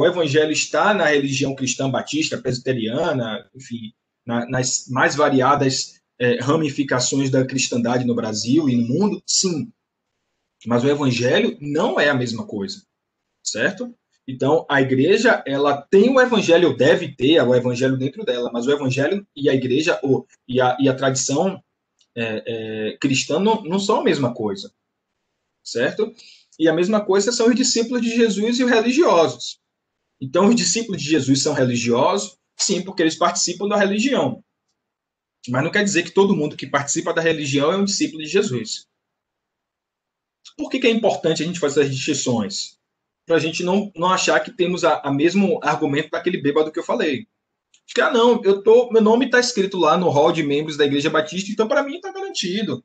evangelho está na religião cristã batista, presbiteriana, enfim, nas mais variadas ramificações da cristandade no Brasil e no mundo? Sim. Mas o evangelho não é a mesma coisa, certo? Então, a igreja, ela tem o evangelho, deve ter o evangelho dentro dela, mas o evangelho e a igreja, e a tradição cristã não são a mesma coisa, certo? E a mesma coisa são os discípulos de Jesus e os religiosos. Então, os discípulos de Jesus são religiosos? Sim, porque eles participam da religião. Mas não quer dizer que todo mundo que participa da religião é um discípulo de Jesus. Por que é importante a gente fazer as distinções? Para a gente não achar que temos a mesmo argumento daquele bêbado que eu falei. Não, meu nome está escrito lá no hall de membros da Igreja Batista, então para mim está garantido.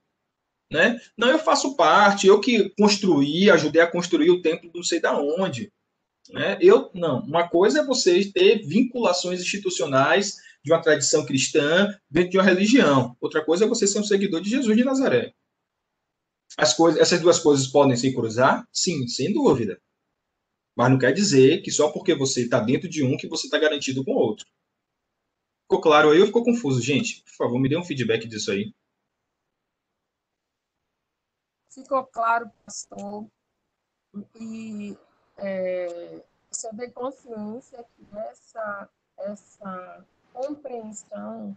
Né? Não, eu faço parte, eu que construí, ajudei a construir o templo não sei da onde. Né? Uma coisa é você ter vinculações institucionais de uma tradição cristã dentro de uma religião. Outra coisa é você ser um seguidor de Jesus de Nazaré. Essas duas coisas podem se cruzar? Sim, sem dúvida. Mas não quer dizer que só porque você está dentro de um que você está garantido com o outro. Ficou claro aí ou ficou confuso? Gente, por favor, me dê um feedback disso aí. Ficou claro, pastor. E você tem consciência que essa compreensão,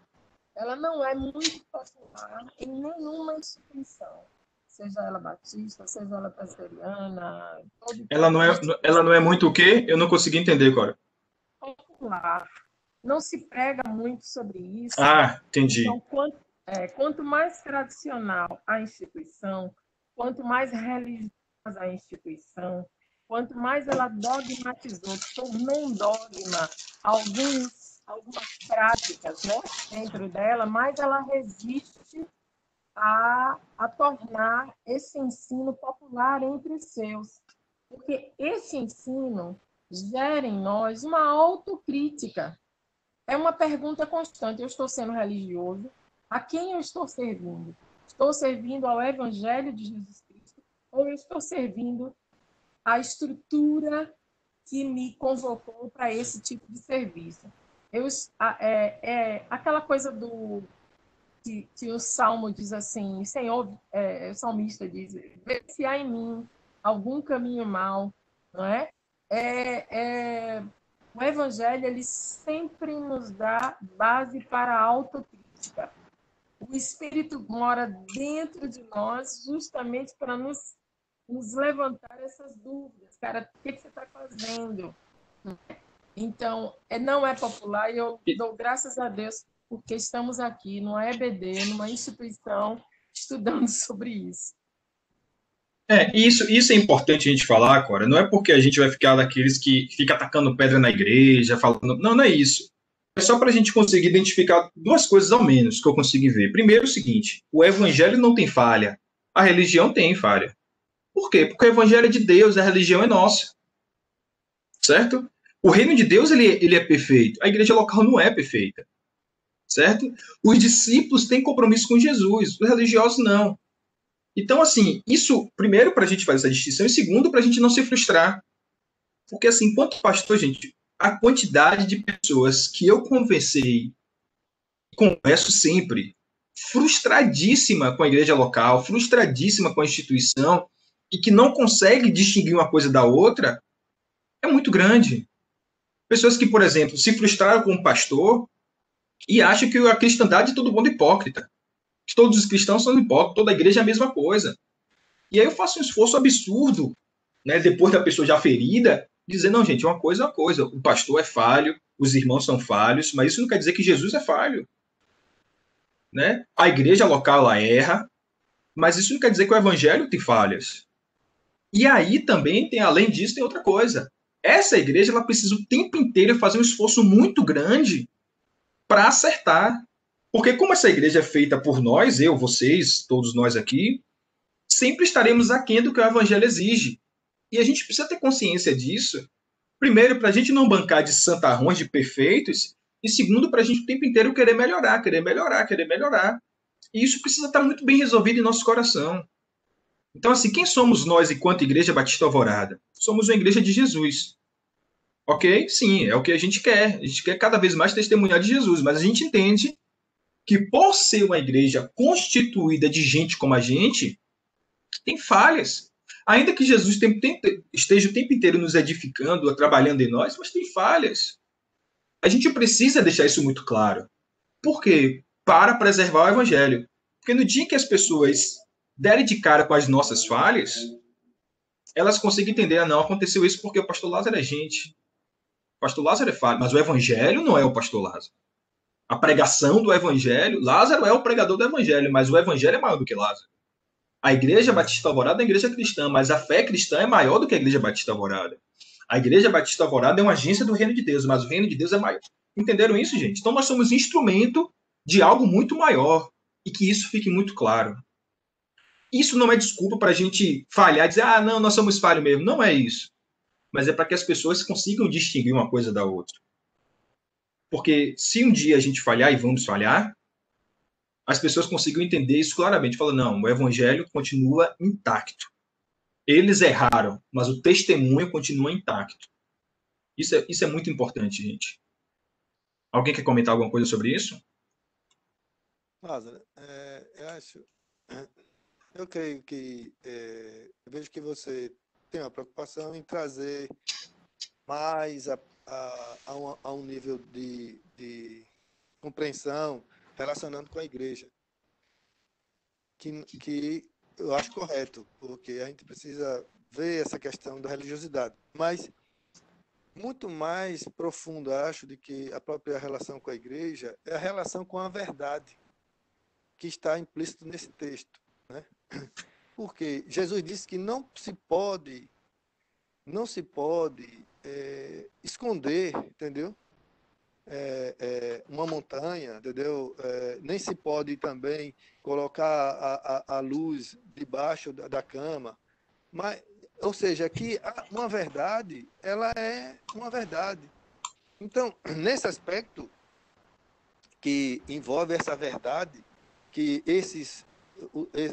ela não é muito popular em nenhuma instituição, seja ela batista, seja ela presbiteriana, todo Ela tipo não de é, ela não é instituição muito o quê? Eu não consegui entender, agora. popular. Não se prega muito sobre isso. Ah, entendi. Então, quanto mais tradicional a instituição, quanto mais religiosa a instituição, quanto mais ela dogmatizou, tornou um dogma algumas práticas, né, dentro dela, mais ela resiste a tornar esse ensino popular entre os seus. Porque esse ensino gera em nós uma autocrítica. É uma pergunta constante. Eu estou sendo religioso? A quem eu estou servindo? Estou servindo ao Evangelho de Jesus Cristo ou eu estou servindo à estrutura que me convocou para esse tipo de serviço? Aquela coisa que o Salmo diz assim, Senhor, o salmista diz, vê se há em mim algum caminho mau, não é? O Evangelho ele sempre nos dá base para a autocrítica. O Espírito mora dentro de nós justamente para nos levantar essas dúvidas. Cara, o que você está fazendo? Então, não é popular e eu dou graças a Deus porque estamos aqui numa EBD, numa instituição, estudando sobre isso. Isso é importante a gente falar, Cora. Não é porque a gente vai ficar daqueles que fica atacando pedra na igreja, falando. Não, não é isso. É só para a gente conseguir identificar duas coisas ao menos que eu consegui ver. Primeiro, o seguinte: o evangelho não tem falha, a religião tem falha. Por quê? Porque o evangelho é de Deus, a religião é nossa, certo? O reino de Deus ele é perfeito, a igreja local não é perfeita, certo? Os discípulos têm compromisso com Jesus, os religiosos não. Então, assim, isso, primeiro, para a gente fazer essa distinção, e segundo, para a gente não se frustrar. Porque, assim, enquanto pastor, gente, a quantidade de pessoas que eu conversei, converso sempre, frustradíssima com a igreja local, frustradíssima com a instituição, e que não consegue distinguir uma coisa da outra, é muito grande. Pessoas que, por exemplo, se frustraram com um pastor e acham que a cristandade é todo mundo hipócrita. Que todos os cristãos são hipócritas, toda a igreja é a mesma coisa. E aí eu faço um esforço absurdo, né, depois da pessoa já ferida, dizer, não, gente, uma coisa é uma coisa. O pastor é falho, os irmãos são falhos, mas isso não quer dizer que Jesus é falho. Né? A igreja local ela erra, mas isso não quer dizer que o evangelho tem falhas. E aí também tem, além disso, tem outra coisa. Essa igreja ela precisa o tempo inteiro fazer um esforço muito grande para acertar. Porque como essa igreja é feita por nós, eu, vocês, todos nós aqui, sempre estaremos aquém do que o evangelho exige. E a gente precisa ter consciência disso. Primeiro, para a gente não bancar de santarrões, de perfeitos. E segundo, para a gente o tempo inteiro querer melhorar, querer melhorar, querer melhorar. E isso precisa estar muito bem resolvido em nosso coração. Então, assim, quem somos nós enquanto Igreja Batista Alvorada? Somos uma igreja de Jesus. Ok? Sim, é o que a gente quer. A gente quer cada vez mais testemunhar de Jesus. Mas a gente entende que por ser uma igreja constituída de gente como a gente, tem falhas. Ainda que Jesus esteja o tempo inteiro nos edificando, trabalhando em nós, mas tem falhas. A gente precisa deixar isso muito claro. Por quê? Para preservar o evangelho. Porque no dia que as pessoas derem de cara com as nossas falhas, elas conseguem entender, não, aconteceu isso porque o pastor Lázaro é gente. O pastor Lázaro é falho, mas o evangelho não é o pastor Lázaro. A pregação do evangelho, Lázaro é o pregador do evangelho, mas o evangelho é maior do que Lázaro. A Igreja Batista Alvorada é a igreja cristã, mas a fé cristã é maior do que a Igreja Batista Alvorada. A Igreja Batista Alvorada é uma agência do reino de Deus, mas o reino de Deus é maior. Entenderam isso, gente? Então nós somos instrumento de algo muito maior e que isso fique muito claro. Isso não é desculpa para a gente falhar e dizer, ah, não, nós somos falhos mesmo. Não é isso. Mas é para que as pessoas consigam distinguir uma coisa da outra. Porque se um dia a gente falhar, e vamos falhar, as pessoas consigam entender isso claramente. Falam, não, o evangelho continua intacto. Eles erraram, mas o testemunho continua intacto. Isso é muito importante, gente. Alguém quer comentar alguma coisa sobre isso? Lázaro, eu creio que eu vejo que você tem uma preocupação em trazer mais a um nível de compreensão, relacionando com a igreja. Que eu acho correto, porque a gente precisa ver essa questão da religiosidade. Mas muito mais profundo, acho, do que a própria relação com a igreja, é a relação com a verdade que está implícito nesse texto, né? Porque Jesus disse que não se pode esconder, entendeu? Uma montanha, entendeu? Nem se pode também colocar a luz debaixo da cama, mas, ou seja, que uma verdade, ela é uma verdade. Então, nesse aspecto que envolve essa verdade, que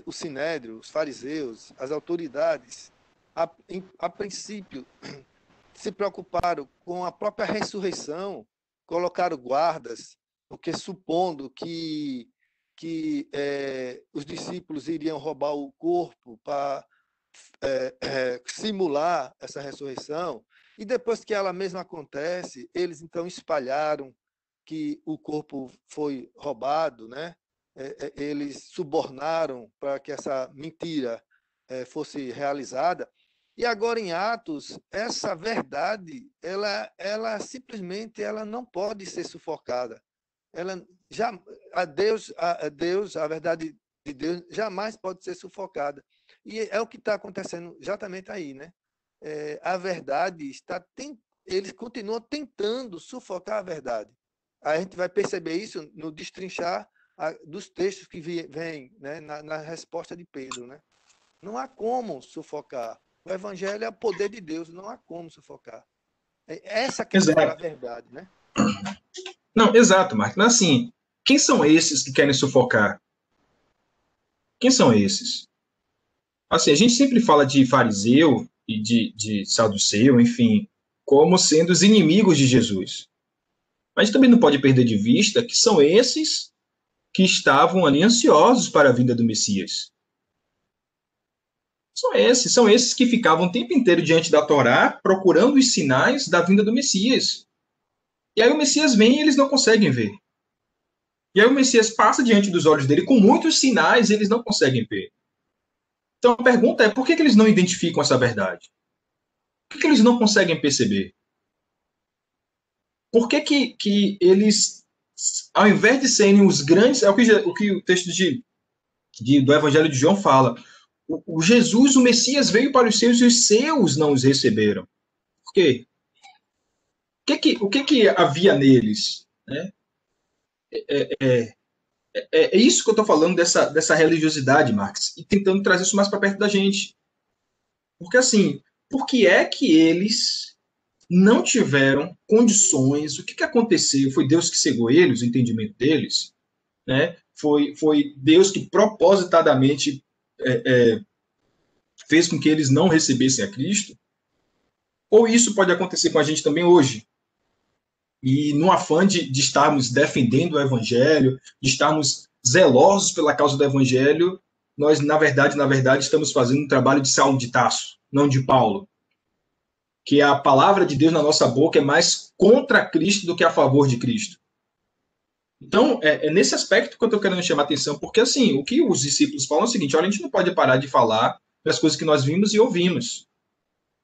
o Sinédrio, os fariseus, as autoridades, a princípio, se preocuparam com a própria ressurreição, colocaram guardas, porque supondo que os discípulos iriam roubar o corpo para simular essa ressurreição, e depois que ela mesma acontece, eles então espalharam que o corpo foi roubado, né? Eles subornaram para que essa mentira fosse realizada. E agora em Atos, essa verdade, ela simplesmente ela não pode ser sufocada. Ela já a verdade de Deus jamais pode ser sufocada. E é o que está acontecendo exatamente aí, né? A verdade eles continuam tentando sufocar a verdade. A gente vai perceber isso no destrinchar dos textos que vêm, né, na resposta de Pedro, né? Não há como sufocar. O evangelho é o poder de Deus, não há como sufocar. Essa questão da verdade, né? Não, exato, Marcos. Mas assim, quem são esses que querem sufocar? Quem são esses? Assim, a gente sempre fala de fariseu e de saduceu, enfim, como sendo os inimigos de Jesus. Mas a gente também não pode perder de vista que são esses que estavam ali ansiosos para a vinda do Messias. São esses que ficavam o tempo inteiro diante da Torá, procurando os sinais da vinda do Messias. E aí o Messias vem e eles não conseguem ver. E aí o Messias passa diante dos olhos dele com muitos sinais e eles não conseguem ver. Então a pergunta é, por que eles não identificam essa verdade? Por que eles não conseguem perceber? Por que eles, ao invés de serem os grandes, é o que o texto do Evangelho de João fala, o Jesus, o Messias, veio para os seus e os seus não os receberam. Por quê? O que havia neles? Né? É isso que eu estou falando dessa religiosidade, Marx, e tentando trazer isso mais para perto da gente. Porque, assim, por que é que eles não tiveram condições? O que aconteceu? Foi Deus que cegou eles, o entendimento deles? Né? Foi Deus que propositadamente fez com que eles não recebessem a Cristo? Ou isso pode acontecer com a gente também hoje? E no afã de estarmos defendendo o Evangelho, de estarmos zelosos pela causa do Evangelho, nós, na verdade, estamos fazendo um trabalho de Saulo de Tarso, não de Paulo. Que a palavra de Deus na nossa boca é mais contra Cristo do que a favor de Cristo. Então, é nesse aspecto que eu estou querendo chamar a atenção, porque, assim, o que os discípulos falam é o seguinte, olha, a gente não pode parar de falar das coisas que nós vimos e ouvimos.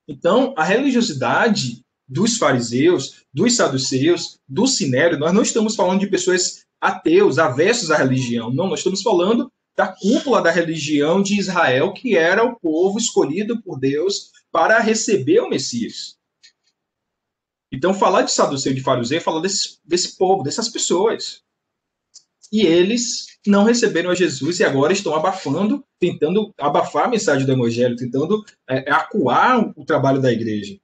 Então, a religiosidade dos fariseus, dos saduceus, do sinédrio, nós não estamos falando de pessoas ateus, avessos à religião. Não, nós estamos falando da cúpula da religião de Israel, que era o povo escolhido por Deus para receber o Messias. Então, falar de saduceu e de fariseu é falar desse povo, dessas pessoas. E eles não receberam a Jesus e agora estão abafando, tentando abafar a mensagem do Evangelho, tentando acuar o trabalho da igreja.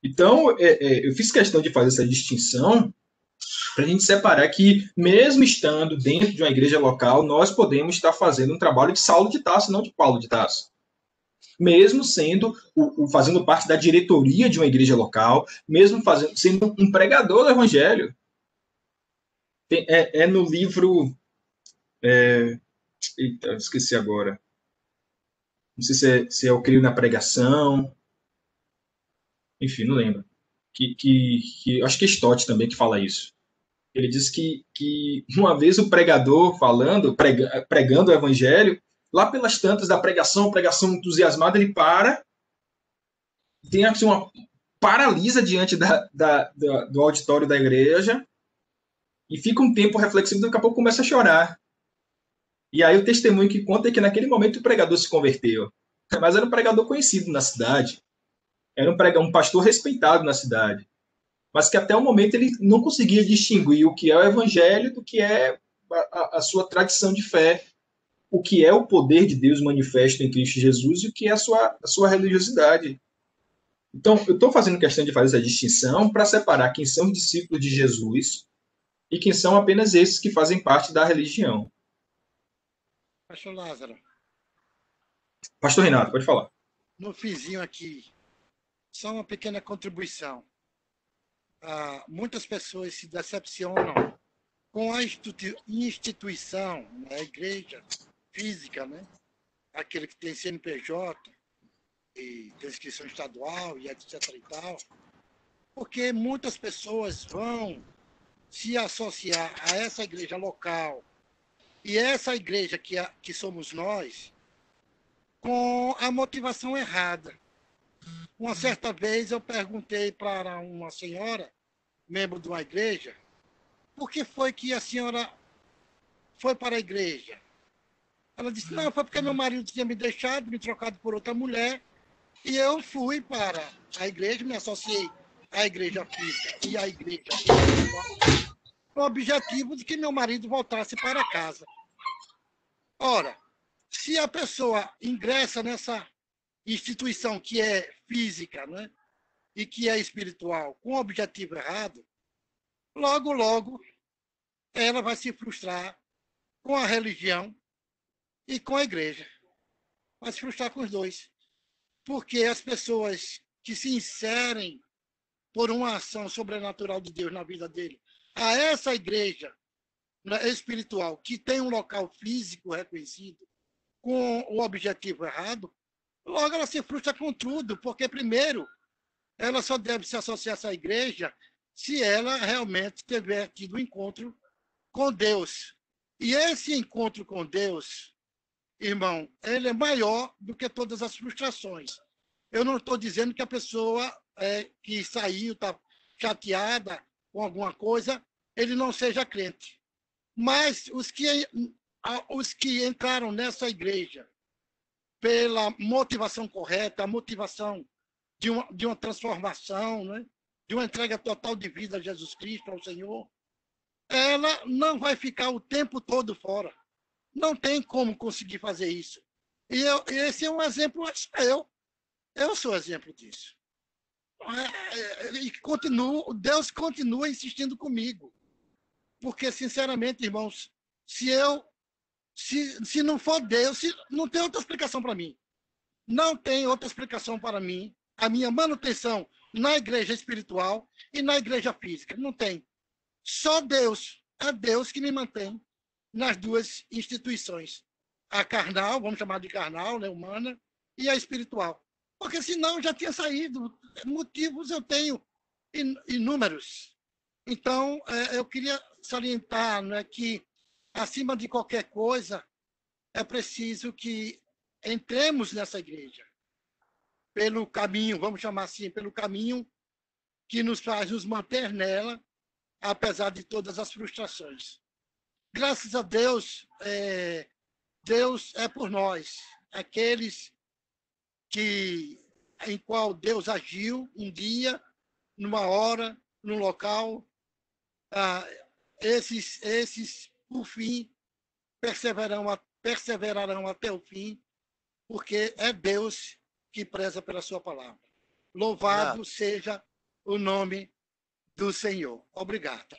Então, eu fiz questão de fazer essa distinção para a gente separar que, mesmo estando dentro de uma igreja local, nós podemos estar fazendo um trabalho de Saulo de Tarso, não de Paulo de Tarso. Mesmo fazendo parte da diretoria de uma igreja local, mesmo sendo um pregador do Evangelho. No livro... Eita, esqueci agora. Não sei se é o Crio na Pregação. Enfim, não lembro. Acho que é Stott também que fala isso. Ele diz que uma vez o pregador falando, pregando o evangelho, lá pelas tantas da pregação entusiasmada, ele para, tem assim uma paralisa diante do auditório da igreja e fica um tempo reflexivo, daqui a pouco começa a chorar. E aí o testemunho que conta é que naquele momento o pregador se converteu. Mas era um pregador conhecido na cidade. Era um pastor respeitado na cidade. Mas que até o momento ele não conseguia distinguir o que é o evangelho do que é a sua tradição de fé, o que é o poder de Deus manifesto em Cristo Jesus e o que é a sua religiosidade. Então, eu estou fazendo questão de fazer essa distinção para separar quem são os discípulos de Jesus e quem são apenas esses que fazem parte da religião. Pastor Lázaro. Pastor Renato, pode falar. No fizinho aqui, só uma pequena contribuição. Muitas pessoas se decepcionam com a instituição, né, a igreja física, né, aquele que tem CNPJ e tem inscrição estadual e etc. e tal, porque muitas pessoas vão se associar a essa igreja local e essa igreja que somos nós com a motivação errada. Uma certa vez eu perguntei para uma senhora, membro de uma igreja, por que foi que a senhora foi para a igreja? Ela disse, não, foi porque meu marido tinha me deixado, me trocado por outra mulher, e eu fui para a igreja, me associei à igreja física e à igreja espiritual, com o objetivo de que meu marido voltasse para casa. Ora, se a pessoa ingressa nessa instituição que é física, né, e que é espiritual, com o objetivo errado, logo, logo, ela vai se frustrar com a religião e com a igreja. Vai se frustrar com os dois. Porque as pessoas que se inserem por uma ação sobrenatural de Deus na vida dele, a essa igreja, né, espiritual, que tem um local físico reconhecido, com o objetivo errado, logo ela se frustra com tudo, porque, primeiro, ela só deve se associar a essa igreja se ela realmente tiver tido um encontro com Deus. E esse encontro com Deus, irmão, ele é maior do que todas as frustrações. Eu não estou dizendo que a pessoa que saiu, está chateada com alguma coisa, ele não seja crente. Mas os que entraram nessa igreja pela motivação correta, a motivação de uma transformação, né? De uma entrega total de vida a Jesus Cristo, ao Senhor, ela não vai ficar o tempo todo fora. Não tem como conseguir fazer isso. E esse é um exemplo, eu sou exemplo disso. E Deus continua insistindo comigo. Porque, sinceramente, irmãos, se não for Deus, não tem outra explicação para mim. Não tem outra explicação para mim. A minha manutenção na igreja espiritual e na igreja física. Não tem. Só Deus. É Deus que me mantém nas duas instituições. A carnal, vamos chamar de carnal, né, humana, e a espiritual. Porque senão eu já tinha saído. Motivos eu tenho inúmeros. Então, eu queria salientar, né, que, acima de qualquer coisa, é preciso que entremos nessa igreja pelo caminho, vamos chamar assim, pelo caminho que nos faz nos manter nela, apesar de todas as frustrações. Graças a Deus, Deus é por nós, aqueles em qual Deus agiu um dia, numa hora, num local, esses, por fim, perseverarão até o fim, porque é Deus que preza pela sua palavra. Louvado seja o nome do Senhor. Obrigado.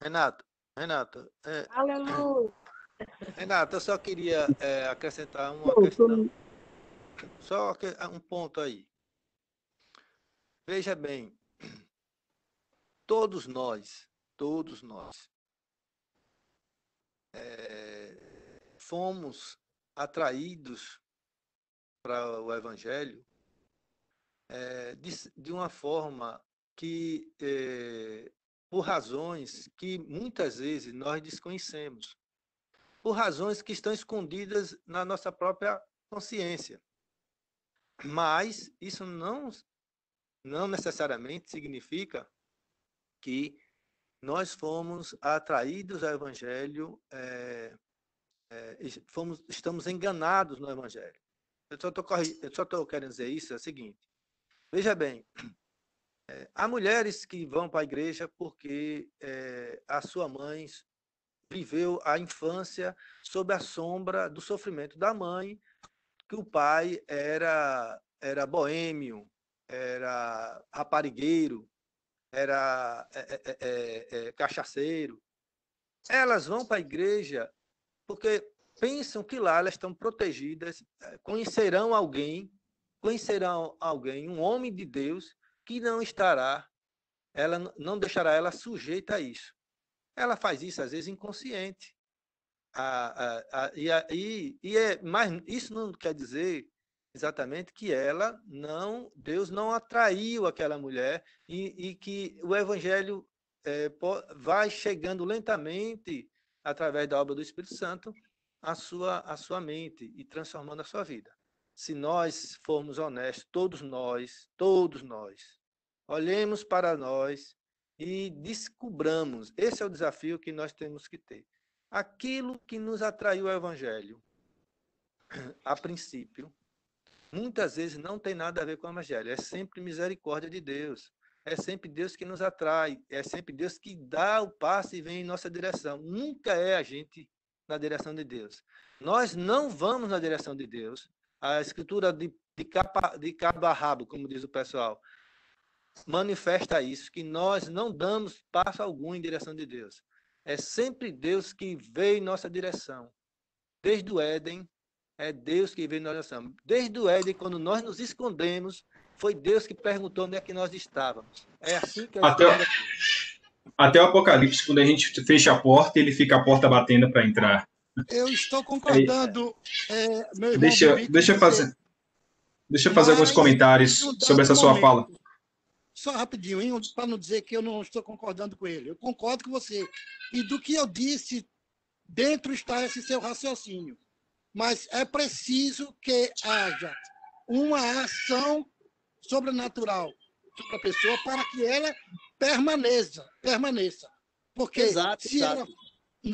Renato, Aleluia. Renato, eu só queria acrescentar uma questão. Só um ponto aí. Veja bem, todos nós fomos atraídos para o Evangelho de uma forma que por razões que muitas vezes nós desconhecemos, por razões que estão escondidas na nossa própria consciência. Mas isso não necessariamente significa que nós fomos atraídos ao Evangelho, estamos enganados no Evangelho. Eu só estou querendo dizer isso, é o seguinte. Veja bem, há mulheres que vão para a igreja porque a sua mãe viveu a infância sob a sombra do sofrimento da mãe, que o pai era boêmio, era raparigueiro, era cachaceiro. Elas vão para a igreja porque pensam que lá elas estão protegidas, conhecerão alguém, um homem de Deus, que não deixará ela sujeita a isso. Ela faz isso, às vezes, inconsciente. Mas isso não quer dizer exatamente que Deus não atraiu aquela mulher e que o Evangelho vai chegando lentamente, através da obra do Espírito Santo, à sua mente e transformando a sua vida. Se nós formos honestos, todos nós, olhemos para nós e descubramos, esse é o desafio que nós temos que ter. Aquilo que nos atraiu ao Evangelho, a princípio, muitas vezes não tem nada a ver com o Evangelho, é sempre misericórdia de Deus, é sempre Deus que nos atrai, é sempre Deus que dá o passo e vem em nossa direção, nunca é a gente na direção de Deus. Nós não vamos na direção de Deus, a Escritura de cabo a rabo, como diz o pessoal, manifesta isso, que nós não damos passo algum em direção de Deus. É sempre Deus que veio em nossa direção. Desde o Éden, é Deus que veio em nossa direção. Desde o Éden, quando nós nos escondemos, foi Deus que perguntou onde é que nós estávamos. É assim que até o Apocalipse, quando a gente fecha a porta, ele fica a porta batendo para entrar. Eu estou concordando, meu irmão. Deixa eu fazer alguns comentários sobre essa sua fala. Só rapidinho, para não dizer que eu não estou concordando com ele. Eu concordo com você. E do que eu disse, dentro está esse seu raciocínio. Mas é preciso que haja uma ação sobrenatural sobre a pessoa para que ela permaneça. Porque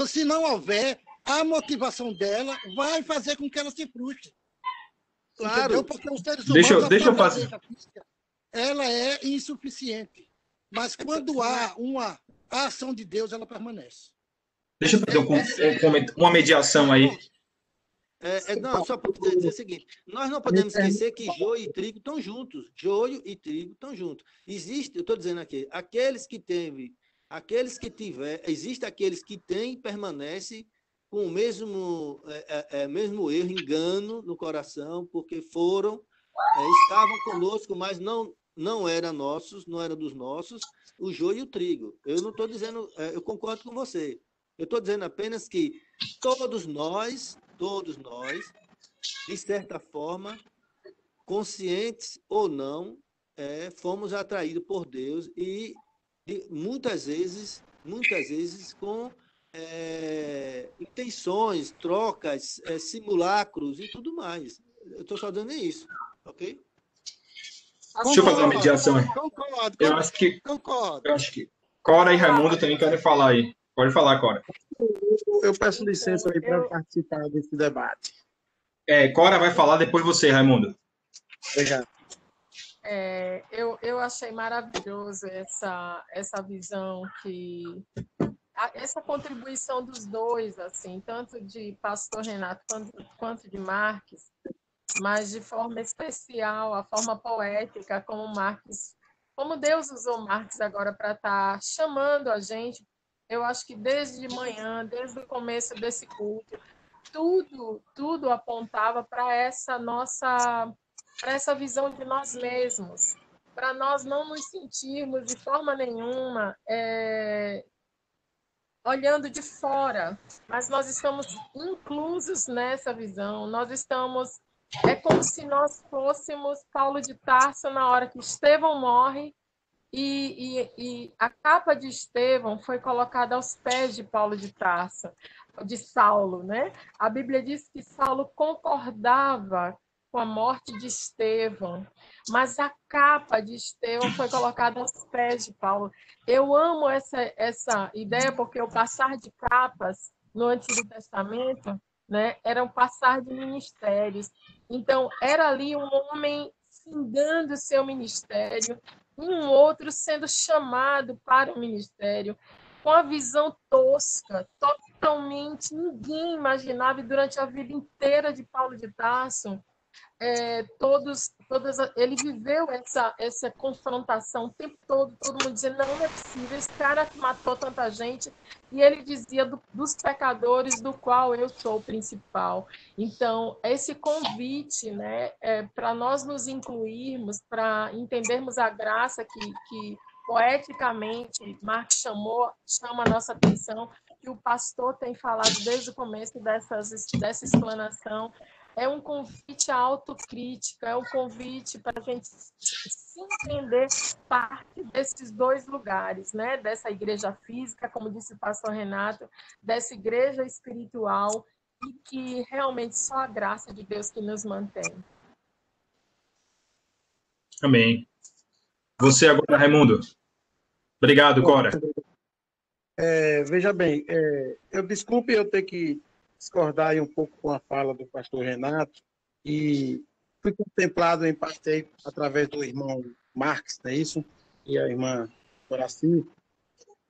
se não houver, a motivação dela vai fazer com que ela se frustre. Claro. Entendeu? Porque os seres humanos, deixa eu fazer. Ela é insuficiente. Mas quando há uma ação de Deus, ela permanece. Deixa eu fazer uma mediação aí. Só para dizer o seguinte, nós não podemos esquecer que joio e trigo estão juntos. Joio e trigo estão juntos. Existe, eu estou dizendo aqui, existem aqueles que têm e permanecem com o mesmo erro, engano no coração, porque estavam conosco, mas não eram nossos, não eram dos nossos, o joio e o trigo. Eu não estou dizendo, eu concordo com você. Eu estou dizendo apenas que todos nós, de certa forma, conscientes ou não, fomos atraídos por Deus e muitas vezes com intenções, trocas, simulacros e tudo mais. Eu estou só dando isso, ok? Deixa eu fazer uma mediação aí. Concordo. Eu acho que Cora e Raimundo também querem falar aí. Pode falar, Cora. Eu peço licença aí para participar desse debate. Cora vai falar, depois você, Raimundo. Obrigado. Eu achei maravilhoso essa visão essa contribuição dos dois, assim, tanto de pastor Renato quanto de Marques, mas de forma especial, a forma poética como Deus usou Marques agora para estar chamando a gente. Eu acho que desde de manhã, desde o começo desse culto, tudo apontava para essa visão de nós mesmos, para nós não nos sentirmos de forma nenhuma olhando de fora, mas nós estamos inclusos nessa visão, é como se nós fôssemos Paulo de Tarso na hora que Estevão morre, E a capa de Estevão foi colocada aos pés de Paulo de Tarso, de Saulo, né? A Bíblia diz que Saulo concordava com a morte de Estevão, mas a capa de Estevão foi colocada aos pés de Paulo. Eu amo essa ideia, porque o passar de capas no Antigo Testamento, né, era um passar de ministérios. Então, era ali um homem findando o seu ministério, um outro sendo chamado para o ministério, com a visão tosca, totalmente ninguém imaginava, e durante a vida inteira de Paulo de Tarso, ele viveu essa confrontação o tempo todo mundo dizendo, não é possível, esse cara que matou tanta gente, e ele dizia dos pecadores, do qual eu sou o principal. Então, esse convite, né, para nós nos incluirmos, para entendermos a graça que poeticamente Marx chama a nossa atenção, que o pastor tem falado desde o começo dessa explanação, é um convite à autocrítica, é um convite para a gente se entender parte desses dois lugares, né? Dessa igreja física, como disse o pastor Renato, dessa igreja espiritual, e que realmente só a graça de Deus que nos mantém. Amém. Você agora, Raimundo. Obrigado, Cora. Veja bem, desculpe eu ter que discordar aí um pouco com a fala do pastor Renato, e fui contemplado em parte aí, através do irmão Marx, não é isso? E a irmã Horaci,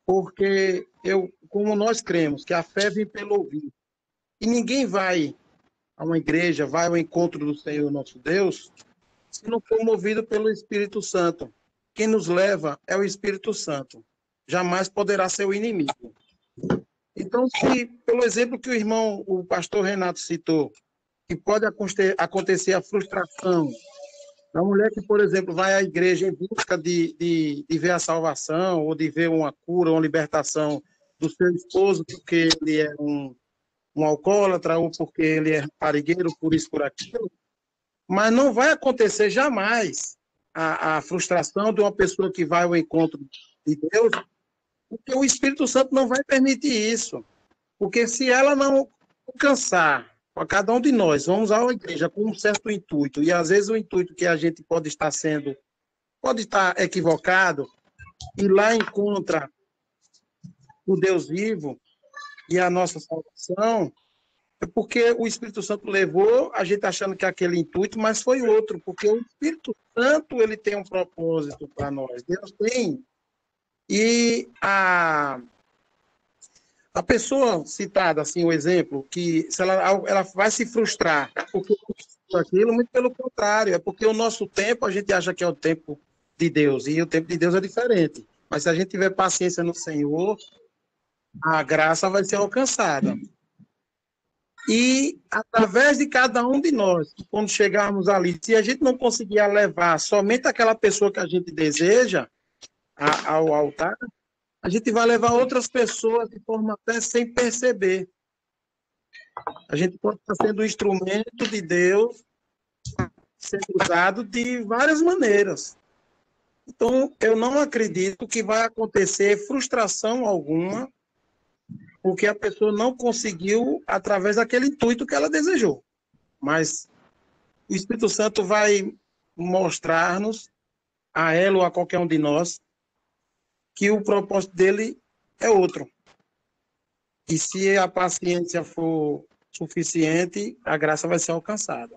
porque como nós cremos que a fé vem pelo ouvir, e ninguém vai a uma igreja, vai ao encontro do Senhor nosso Deus, se não for movido pelo Espírito Santo. Quem nos leva é o Espírito Santo. Jamais poderá ser o inimigo. Então, se, pelo exemplo que o pastor Renato citou, que pode acontecer a frustração da mulher que, por exemplo, vai à igreja em busca de ver a salvação, ou de ver uma cura, uma libertação do seu esposo, porque ele é um alcoólatra, ou porque ele é raparigueiro, por isso, por aquilo, mas não vai acontecer jamais a frustração de uma pessoa que vai ao encontro de Deus, porque o Espírito Santo não vai permitir isso. Porque se ela não alcançar, para cada um de nós, vamos à igreja com um certo intuito, e às vezes o intuito que a gente pode estar equivocado, e lá encontra o Deus vivo e a nossa salvação, é porque o Espírito Santo levou a gente achando que aquele intuito, mas foi outro, porque o Espírito Santo ele tem um propósito para nós. Deus tem. E a pessoa citada, assim, o exemplo, que se ela vai se frustrar porque aquilo, muito pelo contrário, é porque o nosso tempo, a gente acha que é o tempo de Deus, e o tempo de Deus é diferente. Mas se a gente tiver paciência no Senhor, a graça vai ser alcançada. E, através de cada um de nós, quando chegarmos ali, se a gente não conseguir levar somente aquela pessoa que a gente deseja ao altar, a gente vai levar outras pessoas de forma até sem perceber. A gente pode estar sendo um instrumento de Deus, sendo usado de várias maneiras. Então, eu não acredito que vai acontecer frustração alguma, porque a pessoa não conseguiu através daquele intuito que ela desejou. Mas o Espírito Santo vai mostrar-nos, a ela ou a qualquer um de nós, que o propósito dele é outro. E se a paciência for suficiente, a graça vai ser alcançada.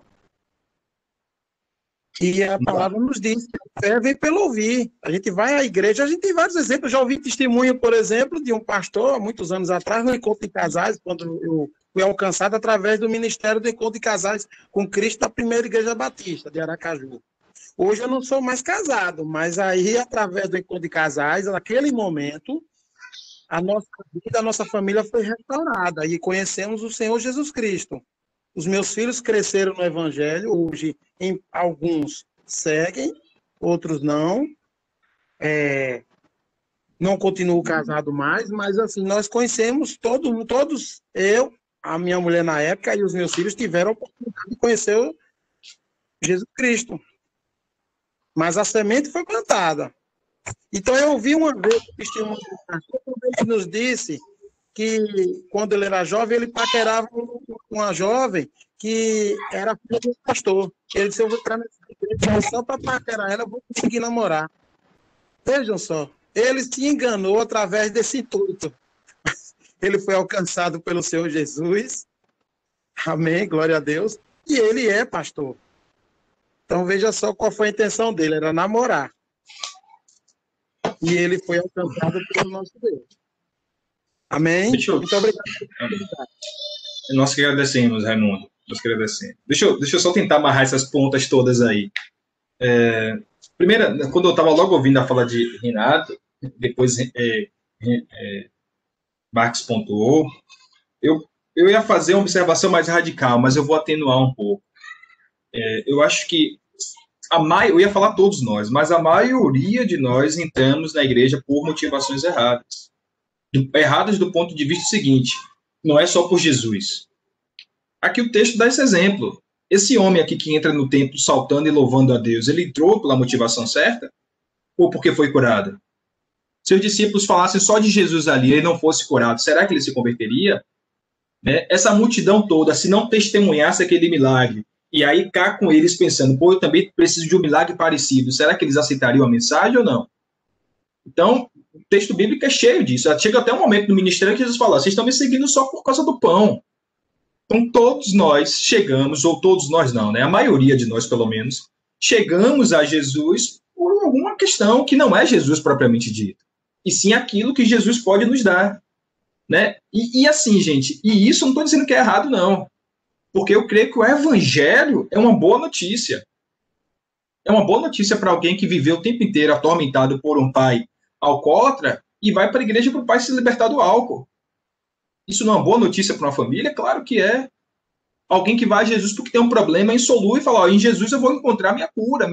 E a palavra nos diz que a fé vem pelo ouvir. A gente vai à igreja, a gente tem vários exemplos. Já ouvi testemunho, por exemplo, de um pastor, há muitos anos atrás, no Encontro de Casais, quando eu fui alcançado através do Ministério do Encontro de Casais com Cristo da Primeira Igreja Batista, de Aracaju. Hoje eu não sou mais casado, mas aí, através do Encontro de Casais, naquele momento, a nossa vida, a nossa família foi restaurada e conhecemos o Senhor Jesus Cristo. Os meus filhos cresceram no Evangelho, hoje alguns seguem, outros não. Não continuo casado mais, mas assim, nós conhecemos todos, eu, a minha mulher na época e os meus filhos tiveram a oportunidade de conhecer Jesus Cristo. Mas a semente foi plantada. Então, eu ouvi uma vez o testemunho do pastor, quando ele nos disse que, quando ele era jovem, ele paquerava uma jovem que era filha do pastor. Ele disse, eu vou entrar nessa igreja só para paquerar ela, eu vou conseguir namorar. Vejam só, ele se enganou através desse intuito. Ele foi alcançado pelo Senhor Jesus. Amém, glória a Deus. E ele é pastor. Então, veja só qual foi a intenção dele, era namorar. E ele foi alcançado pelo nosso Deus. Amém? Muito obrigado. Nós que agradecemos, Raimundo. Nós que agradecemos. Deixa eu só tentar amarrar essas pontas todas aí. Primeiro, quando eu estava logo ouvindo a fala de Renato, depois Marcos pontuou, eu ia fazer uma observação mais radical, mas eu vou atenuar um pouco. Eu acho que eu ia falar todos nós, mas a maioria de nós entramos na igreja por motivações erradas. Erradas do ponto de vista seguinte, não é só por Jesus. Aqui o texto dá esse exemplo. Esse homem aqui que entra no templo saltando e louvando a Deus, ele entrou pela motivação certa? Ou porque foi curado? Se os discípulos falassem só de Jesus ali e ele não fosse curado, será que ele se converteria? Né? Essa multidão toda, se não testemunhasse aquele milagre, e aí cá com eles pensando, pô, eu também preciso de um milagre parecido, será que eles aceitariam a mensagem ou não? Então, o texto bíblico é cheio disso. Chega até um momento no ministério que Jesus fala, vocês estão me seguindo só por causa do pão. Então, todos nós chegamos, ou todos nós não, né? A maioria de nós, pelo menos, chegamos a Jesus por alguma questão que não é Jesus propriamente dito, e sim aquilo que Jesus pode nos dar. Né? E assim, gente, e isso não estou dizendo que é errado, não. Porque eu creio que o evangelho é uma boa notícia. É uma boa notícia para alguém que viveu o tempo inteiro atormentado por um pai alcoólatra e vai para a igreja para o pai se libertar do álcool. Isso não é uma boa notícia para uma família? Claro que é. Alguém que vai a Jesus porque tem um problema insolúvel e fala, ó, em Jesus eu vou encontrar minha cura,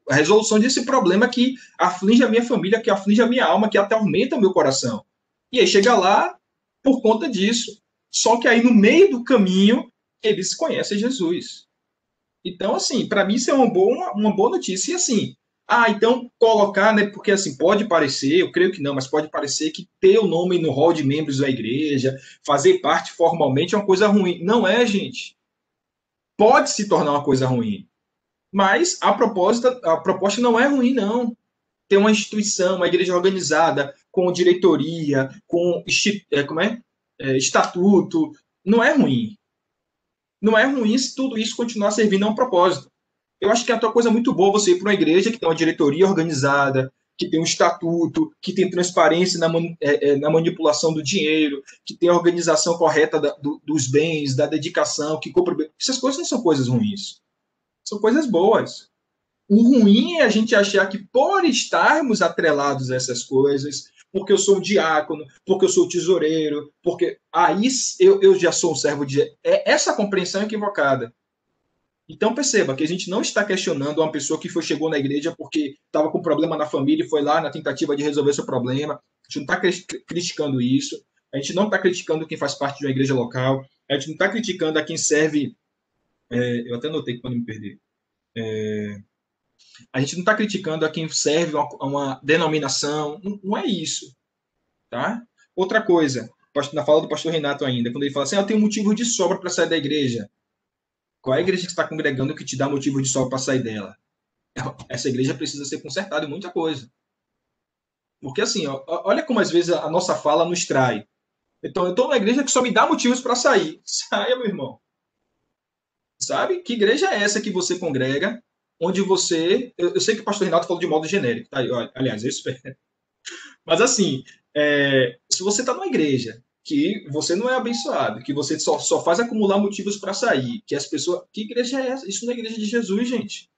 a resolução desse problema que aflige a minha família, que aflige a minha alma, que atormenta o meu coração. E aí chega lá por conta disso. Só que aí no meio do caminho eles conhecem Jesus. Então, assim, para mim isso é uma boa notícia. E assim, então colocar, né, porque assim, pode parecer, eu creio que não, mas pode parecer que ter o nome no hall de membros da igreja, fazer parte formalmente é uma coisa ruim. Não é, gente. Pode se tornar uma coisa ruim. Mas a proposta não é ruim, não. Ter uma instituição, uma igreja organizada, com diretoria, com estatuto, não é ruim. Não é ruim se tudo isso continuar servindo a um propósito. Eu acho que é uma coisa muito boa você ir para uma igreja que tem uma diretoria organizada, que tem um estatuto, que tem transparência na manipulação do dinheiro, que tem a organização correta dos bens, da dedicação, que compra. Essas coisas não são coisas ruins. São coisas boas. O ruim é a gente achar que por estarmos atrelados a essas coisas, porque eu sou um diácono, porque eu sou tesoureiro, porque aí eu já sou um servo de... Essa compreensão é equivocada. Então perceba que a gente não está questionando uma pessoa que chegou na igreja porque estava com problema na família e foi lá na tentativa de resolver seu problema. A gente não está criticando isso. A gente não está criticando quem faz parte de uma igreja local. A gente não está criticando a quem serve... eu até notei quando me perdi. A gente não está criticando a quem serve uma denominação, não é isso. Tá? Outra coisa, na fala do pastor Renato ainda, quando ele fala assim, eu tenho motivo de sobra para sair da igreja. Qual é a igreja que está congregando que te dá motivo de sobra para sair dela? Essa igreja precisa ser consertada em muita coisa. Porque assim, olha como às vezes a nossa fala nos trai. Então, eu estou numa igreja que só me dá motivos para sair. Saia, meu irmão. Sabe? Que igreja é essa que você congrega, onde você... Eu sei que o pastor Renato falou de modo genérico, tá? Aliás, eu espero. Mas assim, se você está numa igreja que você não é abençoado, que você só faz acumular motivos para sair, que as pessoas... Que igreja é essa? Isso não é igreja de Jesus, gente.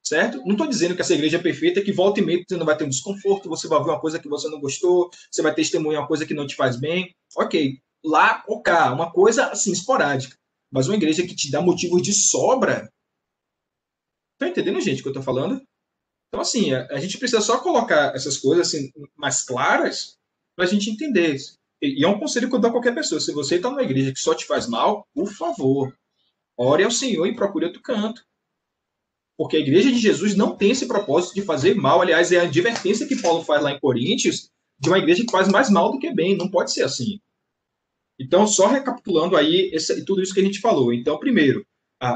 Certo? Não estou dizendo que essa igreja é perfeita, que volta e meia você não vai ter um desconforto, você vai ver uma coisa que você não gostou, você vai testemunhar uma coisa que não te faz bem. Ok. Lá ou cá, uma coisa assim, esporádica. Mas uma igreja que te dá motivos de sobra... Tá entendendo, gente, o que eu estou falando? Então, assim, a gente precisa só colocar essas coisas assim, mais claras para a gente entender isso. E é um conselho que eu dou a qualquer pessoa. Se você está numa igreja que só te faz mal, por favor, ore ao Senhor e procure outro canto. Porque a igreja de Jesus não tem esse propósito de fazer mal. Aliás, é a advertência que Paulo faz lá em Coríntios de uma igreja que faz mais mal do que bem. Não pode ser assim. Então, só recapitulando aí tudo isso que a gente falou. Então, primeiro,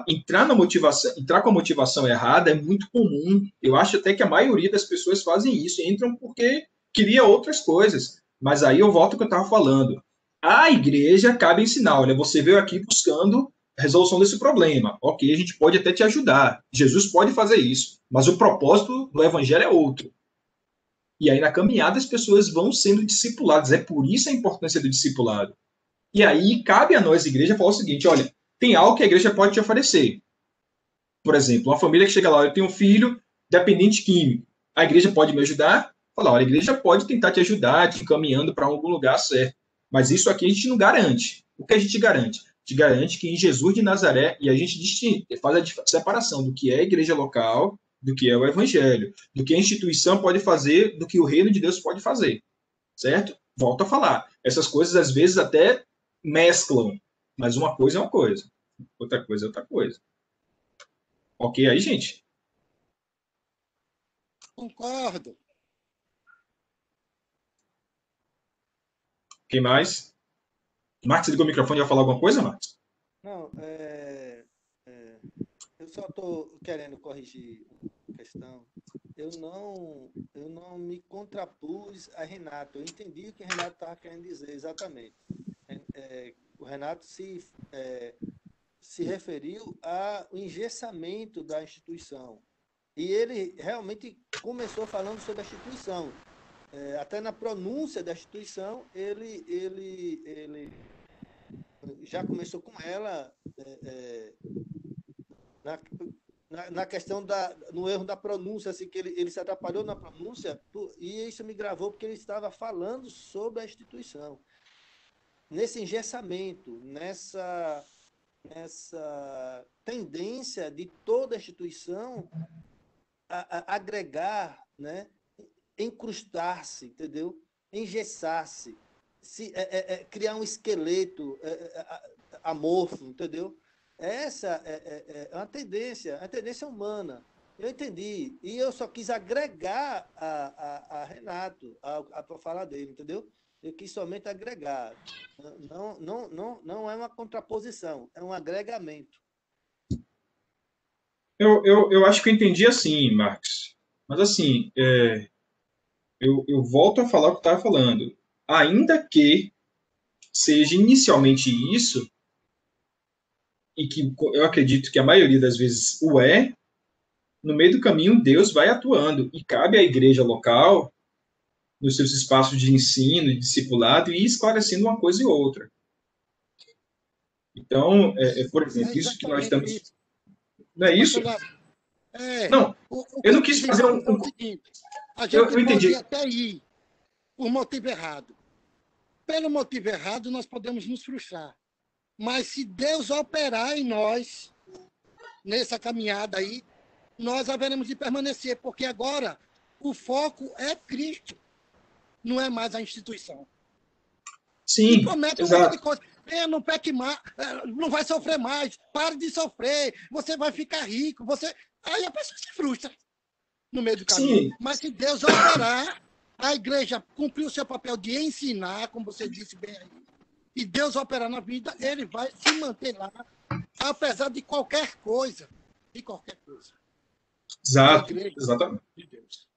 entrar com a motivação errada é muito comum. Eu acho até que a maioria das pessoas fazem isso. Entram porque queria outras coisas. Mas aí eu volto ao que eu estava falando. A igreja cabe ensinar. Olha, você veio aqui buscando a resolução desse problema. Ok, a gente pode até te ajudar. Jesus pode fazer isso. Mas o propósito do evangelho é outro. E aí, na caminhada, as pessoas vão sendo discipuladas. É por isso a importância do discipulado. E aí, cabe a nós, igreja, falar o seguinte, olha, tem algo que a igreja pode te oferecer. Por exemplo, uma família que chega lá, eu tenho um filho dependente químico. A igreja pode me ajudar? Falar, olha, a igreja pode tentar te ajudar, te encaminhando para algum lugar certo. Mas isso aqui a gente não garante. O que a gente garante? A gente garante que em Jesus de Nazaré, e a gente faz a separação do que é a igreja local, do que é o evangelho, do que a instituição pode fazer, do que o reino de Deus pode fazer. Certo? Volto a falar. Essas coisas, às vezes, até mesclam, mas uma coisa é uma coisa, outra coisa é outra coisa. Ok aí, gente? Concordo. Quem mais? Marcos, ligou o microfone e vai falar alguma coisa, Marcos? Não, eu só estou querendo corrigir a questão. Eu não me contrapus a Renato. Eu entendi o que o Renato estava querendo dizer, exatamente. O Renato se referiu ao engessamento da instituição. E ele realmente começou falando sobre a instituição. Até na pronúncia da instituição, ele já começou com ela na questão no erro da pronúncia, assim, que ele se atrapalhou na pronúncia, e isso me gravou porque ele estava falando sobre a instituição. Nesse engessamento, nessa tendência de toda a instituição a agregar, né? Encrustar-se, entendeu? Engessar-se, criar um esqueleto amorfo, entendeu? Essa é uma tendência, a tendência humana. Eu entendi. E eu só quis agregar a Renato, a fala dele, entendeu? Eu quis somente agregar. Não é uma contraposição, é um agregamento. Eu acho que eu entendi assim, Marcos. Mas assim, eu volto a falar o que eu estava falando. Ainda que seja inicialmente isso, e que eu acredito que a maioria das vezes o é, no meio do caminho Deus vai atuando. E cabe à igreja local, nos seus espaços de ensino e discipulado, e esclarecendo uma coisa e outra. Então, por exemplo, isso que nós estamos... Isso. Não é isso? Não, eu não quis fazer um... A gente eu entendi. pode até ir por motivo errado. Pelo motivo errado, nós podemos nos frustrar. Mas se Deus operar em nós, nessa caminhada aí, nós haveremos de permanecer, porque agora o foco é Cristo, não é mais a instituição. Sim, e promete um monte de coisa. Não peque mais, não vai sofrer mais, pare de sofrer, você vai ficar rico, aí a pessoa se frustra no meio do caminho. Sim. Mas se Deus operar, a igreja cumpriu o seu papel de ensinar, como você disse bem aí, e Deus operar na vida, ele vai se manter lá, apesar de qualquer coisa. Exato, exatamente. De Deus.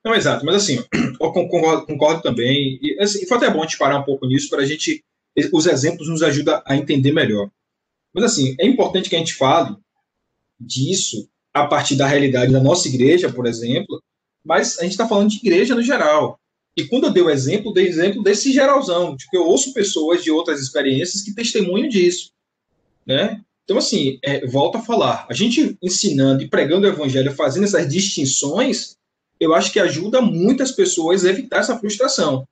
Não, exato, mas assim, eu concordo também, e assim, foi até bom a gente parar um pouco nisso, para a gente, os exemplos nos ajudam a entender melhor. Mas assim, é importante que a gente fale disso a partir da realidade da nossa igreja, por exemplo, mas a gente está falando de igreja no geral. E quando eu dei exemplo desse geralzão, porque eu ouço pessoas de outras experiências que testemunham disso, né? Então, assim, volto a falar, a gente ensinando e pregando o evangelho, fazendo essas distinções, eu acho que ajuda muitas pessoas a evitar essa frustração.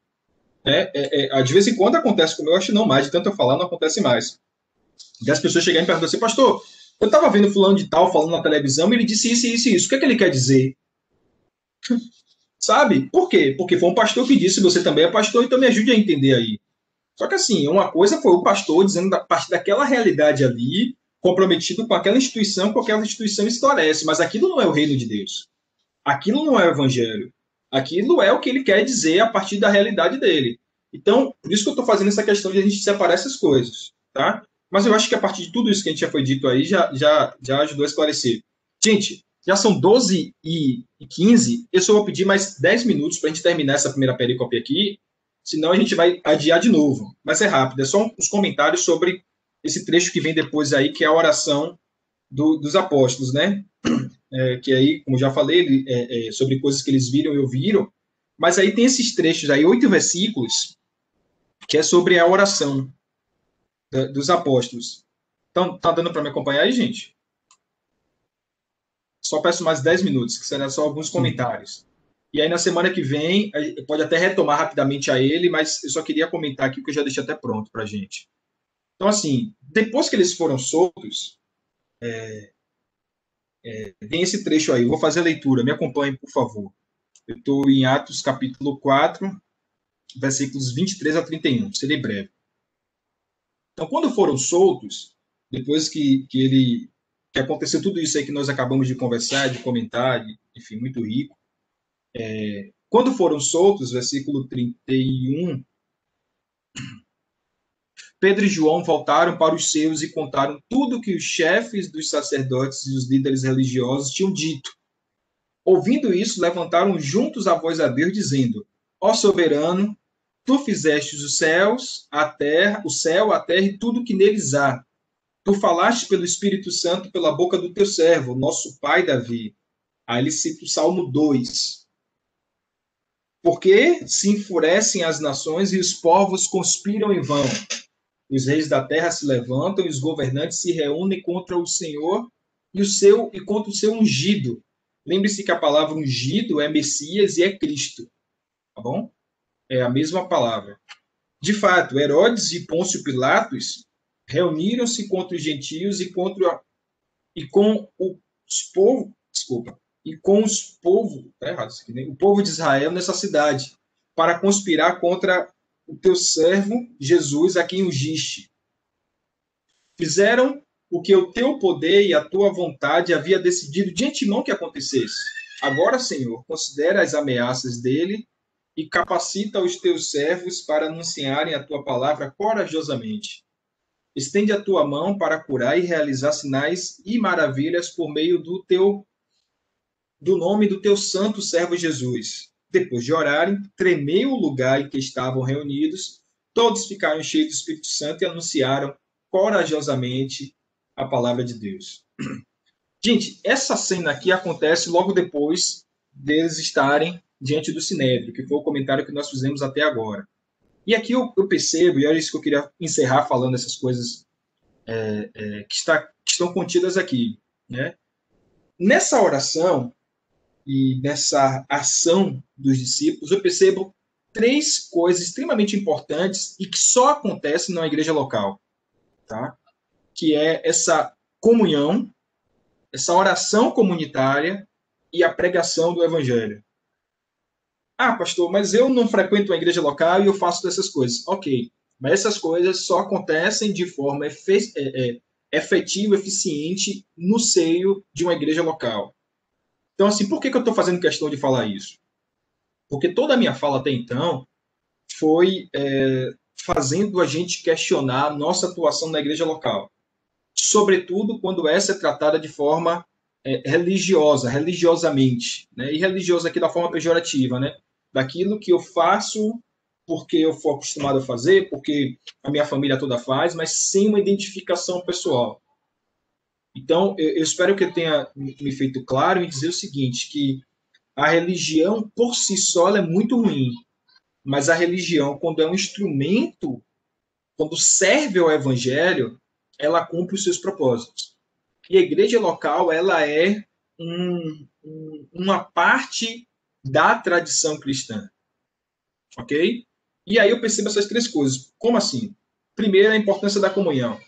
De vez em quando acontece comigo, eu acho que não mais, de tanto eu falar, não acontece mais. E as pessoas chegarem e perguntam assim, pastor, eu estava vendo fulano de tal falando na televisão e ele disse isso, isso e isso, o que é que ele quer dizer? Sabe? Por quê? Porque foi um pastor que disse, você também é pastor, então me ajude a entender aí. Só que assim, uma coisa foi o pastor dizendo a partir daquela realidade ali, comprometido com aquela instituição esclarece, mas aquilo não é o reino de Deus. Aquilo não é o evangelho. Aquilo é o que ele quer dizer a partir da realidade dele. Então, por isso que eu estou fazendo essa questão de a gente separar essas coisas, tá? Mas eu acho que a partir de tudo isso que a gente já foi dito aí, já ajudou a esclarecer. Gente, já são 12h15, eu só vou pedir mais 10 minutos para a gente terminar essa primeira perícope aqui, senão a gente vai adiar de novo. Mas é rápido, é só uns comentários sobre esse trecho que vem depois aí, que é a oração dos apóstolos, né? Que aí, como já falei, sobre coisas que eles viram e ouviram, mas aí tem esses trechos aí, 8 versículos, que é sobre a oração dos apóstolos. Então, tá dando para me acompanhar aí, gente? Só peço mais 10 minutos, que será só alguns comentários. E aí, na semana que vem, pode até retomar rapidamente a ele, mas eu só queria comentar aqui, que eu já deixei até pronto para a gente. Então, assim, depois que eles foram soltos, tem esse trecho aí. Eu vou fazer a leitura, me acompanhe, por favor. Eu estou em Atos, capítulo 4, versículos 23 a 31. Serei breve. Então, quando foram soltos, depois que aconteceu tudo isso aí que nós acabamos de conversar, de comentar, enfim, muito rico. Quando foram soltos, versículo 31, Pedro e João voltaram para os seus e contaram tudo que os chefes dos sacerdotes e os líderes religiosos tinham dito. Ouvindo isso, levantaram juntos a voz a Deus, dizendo: Ó soberano, tu fizestes os céus, o céu, a terra e tudo que neles há. Tu falaste pelo Espírito Santo pela boca do teu servo, nosso pai Davi. Aí ele cita o Salmo 2. Porque se enfurecem as nações e os povos conspiram em vão. Os reis da terra se levantam e os governantes se reúnem contra o Senhor e contra o seu ungido. Lembre-se que a palavra ungido é Messias e é Cristo. Tá bom? É a mesma palavra. De fato, Herodes e Pôncio Pilatos reuniram-se contra os gentios e com o povo de Israel nessa cidade, para conspirar contra o teu servo Jesus, a quem ungiste. Fizeram o que o teu poder e a tua vontade havia decidido de antemão que acontecesse. Agora, Senhor, considera as ameaças dele e capacita os teus servos para anunciarem a tua palavra corajosamente. Estende a tua mão para curar e realizar sinais e maravilhas por meio do nome do teu santo servo Jesus. Depois de orarem, tremeu o lugar em que estavam reunidos, todos ficaram cheios do Espírito Santo e anunciaram corajosamente a palavra de Deus. Gente, essa cena aqui acontece logo depois deles estarem diante do Sinédrio, que foi o comentário que nós fizemos até agora. E aqui eu percebo, e é isso que eu queria encerrar falando essas coisas que estão contidas aqui, né? Nessa oração e nessa ação dos discípulos, eu percebo 3 coisas extremamente importantes e que só acontecem na igreja local, tá? Que é essa comunhão, essa oração comunitária e a pregação do evangelho. Ah, pastor, mas eu não frequento uma igreja local e eu faço dessas coisas. Ok, mas essas coisas só acontecem de forma efetiva, eficiente no seio de uma igreja local. Então, assim, por que eu estou fazendo questão de falar isso? Porque toda a minha fala até então foi fazendo a gente questionar a nossa atuação na igreja local. Sobretudo quando essa é tratada de forma religiosamente, né? E religiosa aqui da forma pejorativa, né? Daquilo que eu faço porque eu fui acostumado a fazer, porque a minha família toda faz, mas sem uma identificação pessoal. Então, eu espero que eu tenha me feito claro em dizer o seguinte, que a religião por si só ela é muito ruim, mas a religião, quando é um instrumento, quando serve ao evangelho, ela cumpre os seus propósitos. E a igreja local, ela é uma parte da tradição cristã. Ok? E aí eu percebo essas 3 coisas. Como assim? Primeiro, a importância da comunhão.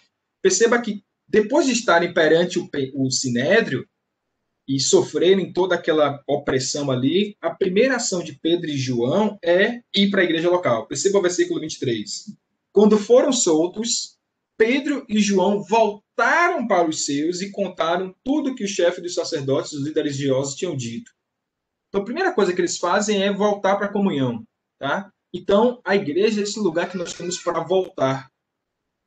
Perceba que depois de estarem perante o Sinédrio e sofrerem toda aquela opressão ali, a primeira ação de Pedro e João é ir para a igreja local. Perceba o versículo 23. Quando foram soltos, Pedro e João voltaram para os seus e contaram tudo que o chefe dos sacerdotes e os líderes religiosos tinham dito. Então, a primeira coisa que eles fazem é voltar para a comunhão. Tá? Então, a igreja é esse lugar que nós temos para voltar.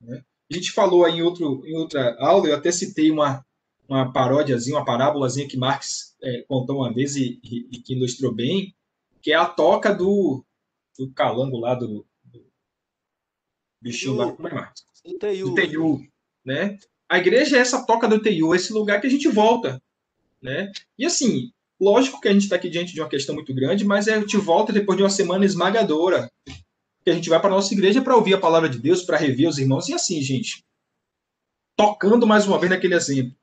Né? A gente falou aí em outra aula, eu até citei uma paródiazinha, uma parábolazinha que Marx contou uma vez e que ilustrou bem, que é a toca do calango lá, do bichinho lá, como é, Marx? Do Teiu, né? A igreja é essa toca do Teiu, esse lugar que a gente volta, né? E assim, lógico que a gente está aqui diante de uma questão muito grande, mas a gente volta depois de uma semana esmagadora, que a gente vai para a nossa igreja para ouvir a palavra de Deus, para rever os irmãos, e assim, gente, tocando mais uma vez naquele exemplo.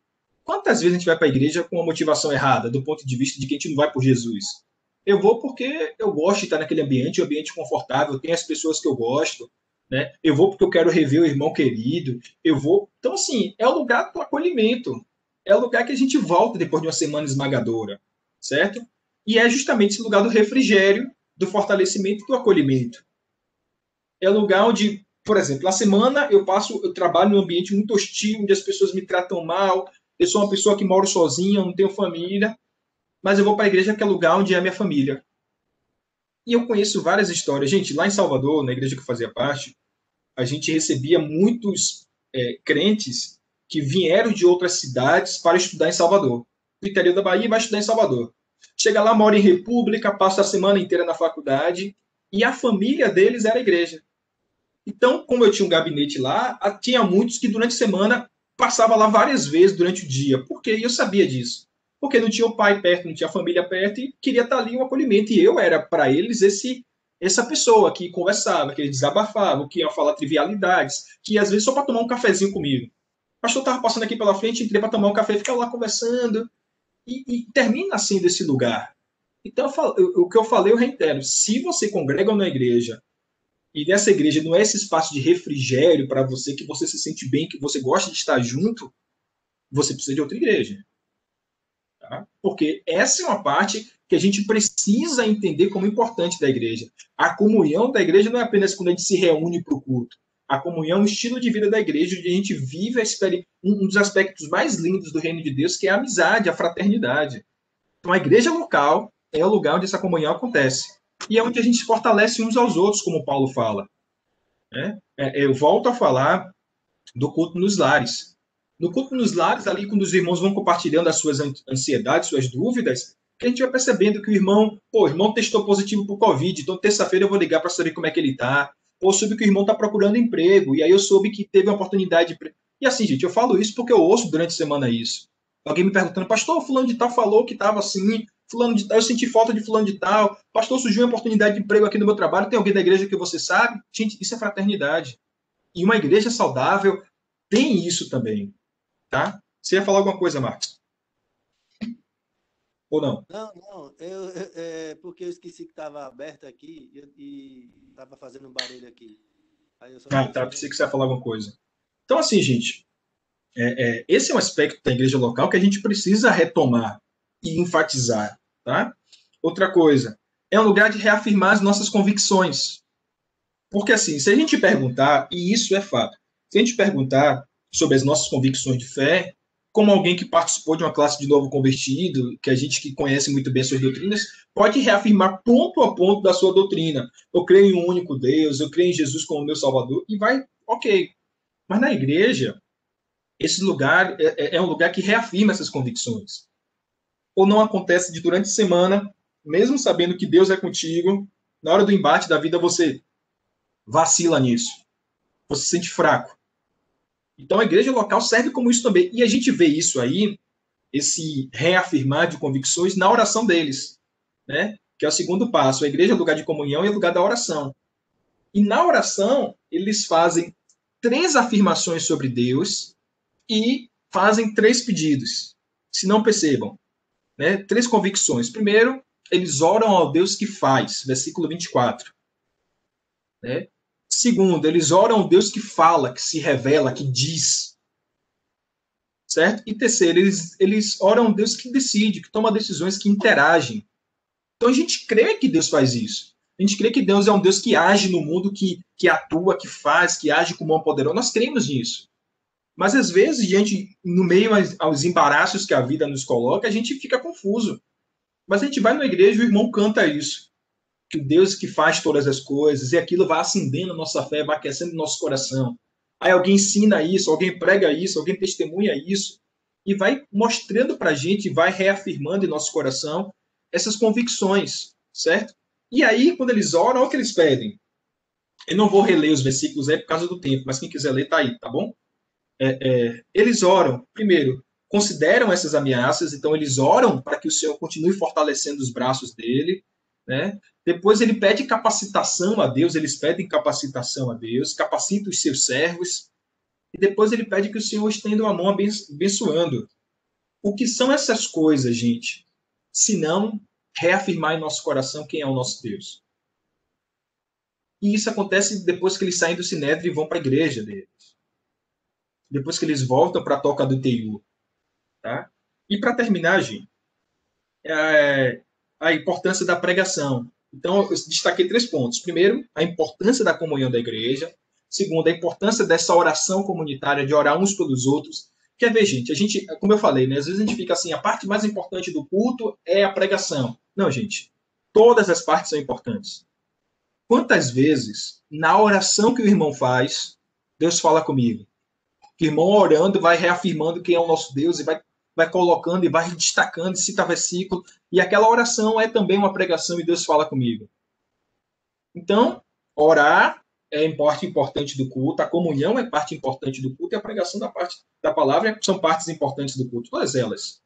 Quantas vezes a gente vai para a igreja com uma motivação errada, do ponto de vista de que a gente não vai por Jesus? Eu vou porque eu gosto de estar naquele ambiente, um ambiente confortável, tem as pessoas que eu gosto, né? Eu vou porque eu quero rever o irmão querido, eu vou... Então, assim, é o lugar do acolhimento, é o lugar que a gente volta depois de uma semana esmagadora, certo? E é justamente esse lugar do refrigério, do fortalecimento e do acolhimento. É o lugar onde, por exemplo, na semana eu trabalho num ambiente muito hostil, onde as pessoas me tratam mal, eu sou uma pessoa que moro sozinha, não tenho família, mas eu vou para a igreja que é o lugar onde é a minha família. E eu conheço várias histórias. Gente, lá em Salvador, na igreja que eu fazia parte, a gente recebia muitos crentes que vieram de outras cidades para estudar em Salvador. Do interior da Bahia vai estudar em Salvador. Chega lá, mora em República, passa a semana inteira na faculdade, e a família deles era a igreja. Então, como eu tinha um gabinete lá, tinha muitos que durante a semana passava lá várias vezes durante o dia. Por quê? E eu sabia disso. Porque não tinha o pai perto, não tinha a família perto e queria estar ali um acolhimento. E eu era, para eles, essa pessoa que conversava, que desabafava, que ia falar trivialidades, que às vezes só para tomar um cafezinho comigo. O pastor estava passando aqui pela frente, entrei para tomar um café, ficava lá conversando. E termina assim desse lugar. Então, o que eu falei, eu reitero. Se você congrega na igreja, e nessa igreja não é esse espaço de refrigério para você, que você se sente bem, que você gosta de estar junto, você precisa de outra igreja. Tá? Porque essa é uma parte que a gente precisa entender como importante da igreja. A comunhão da igreja não é apenas quando a gente se reúne para o culto. A comunhão é um estilo de vida da igreja, onde a gente vive um dos aspectos mais lindos do reino de Deus, que é a amizade, a fraternidade. Então, a igreja local é o lugar onde essa comunhão acontece. E é onde a gente se fortalece uns aos outros, como Paulo fala. Né? Eu volto a falar do culto nos lares. No culto nos lares, ali, quando os irmãos vão compartilhando as suas ansiedades, suas dúvidas, que a gente vai percebendo que o irmão testou positivo para o Covid, então terça-feira eu vou ligar para saber como é que ele está. Ou soube que o irmão está procurando emprego, e aí eu soube que teve uma oportunidade de emprego. E assim, gente, eu falo isso porque eu ouço durante a semana isso. Alguém me perguntando, pastor, fulano de tal falou que estava assim, fulano de tal, eu senti falta de fulano de tal, pastor, surgiu uma oportunidade de emprego aqui no meu trabalho, tem alguém da igreja que você sabe? Gente, isso é fraternidade. E uma igreja saudável tem isso também. Tá? Você ia falar alguma coisa, Marcos? Ou não? Não. Porque eu esqueci que estava aberto aqui e estava fazendo barulho aqui. Aí eu só Tá. Pensei que você ia falar alguma coisa. Então, assim, gente, esse é um aspecto da igreja local que a gente precisa retomar e enfatizar. Tá? Outra coisa, é um lugar de reafirmar as nossas convicções. Porque, assim, se a gente perguntar, e isso é fato, se a gente perguntar sobre as nossas convicções de fé, como alguém que participou de uma classe de novo convertido, que a gente que conhece muito bem suas doutrinas, pode reafirmar ponto a ponto da sua doutrina. Eu creio em um único Deus, eu creio em Jesus como meu Salvador, e vai, ok. Mas na igreja, esse lugar é um lugar que reafirma essas convicções. Ou não acontece de durante a semana, mesmo sabendo que Deus é contigo, na hora do embate da vida você vacila nisso. Você se sente fraco. Então, a igreja local serve como isso também. E a gente vê isso aí, esse reafirmar de convicções, na oração deles, né? Que é o segundo passo. A igreja é lugar de comunhão e é lugar da oração. E na oração, eles fazem 3 afirmações sobre Deus e fazem 3 pedidos. Se não percebam, né? 3 convicções. Primeiro, eles oram ao Deus que faz, versículo 24. Né? Segundo, eles oram ao Deus que fala, que se revela, que diz. Certo? E terceiro, eles oram ao Deus que decide, que toma decisões, que interagem. Então a gente crê que Deus faz isso. A gente crê que Deus é um Deus que age no mundo, que atua, que faz, que age com mão poderosa. Nós cremos nisso. Mas, às vezes, no meio aos embaraços que a vida nos coloca, a gente fica confuso. Mas a gente vai na igreja e o irmão canta isso. Que o Deus que faz todas as coisas, e aquilo vai acendendo a nossa fé, vai aquecendo o nosso coração. Aí alguém ensina isso, alguém prega isso, alguém testemunha isso, e vai mostrando para a gente, vai reafirmando em nosso coração essas convicções, certo? E aí, quando eles oram, olha o que eles pedem. Eu não vou reler os versículos aí por causa do tempo, mas quem quiser ler, tá aí, tá bom? Eles oram, primeiro, consideram essas ameaças, então eles oram para que o Senhor continue fortalecendo os braços dele, né? Depois ele pede capacitação a Deus, eles pedem capacitação a Deus, capacita os seus servos, e depois ele pede que o Senhor estenda a mão abençoando. O que são essas coisas, gente? Se não reafirmar em nosso coração quem é o nosso Deus. E isso acontece depois que eles saem do Sinédrio e vão para a igreja deles. Depois que eles voltam para a toca do Teiu. Tá? E para terminar, gente, a importância da pregação. Então, eu destaquei 3 pontos. Primeiro, a importância da comunhão da igreja. Segundo, a importância dessa oração comunitária, de orar uns pelos outros. Quer ver, gente? A gente, como eu falei, né, às vezes a gente fica assim, a parte mais importante do culto é a pregação. Não, gente. Todas as partes são importantes. Quantas vezes, na oração que o irmão faz, Deus fala comigo? Que o irmão orando vai reafirmando quem é o nosso Deus e vai colocando e vai destacando, cita versículo. E aquela oração é também uma pregação e Deus fala comigo. Então, orar é parte importante do culto, a comunhão é parte importante do culto e a pregação da palavra são partes importantes do culto, todas elas.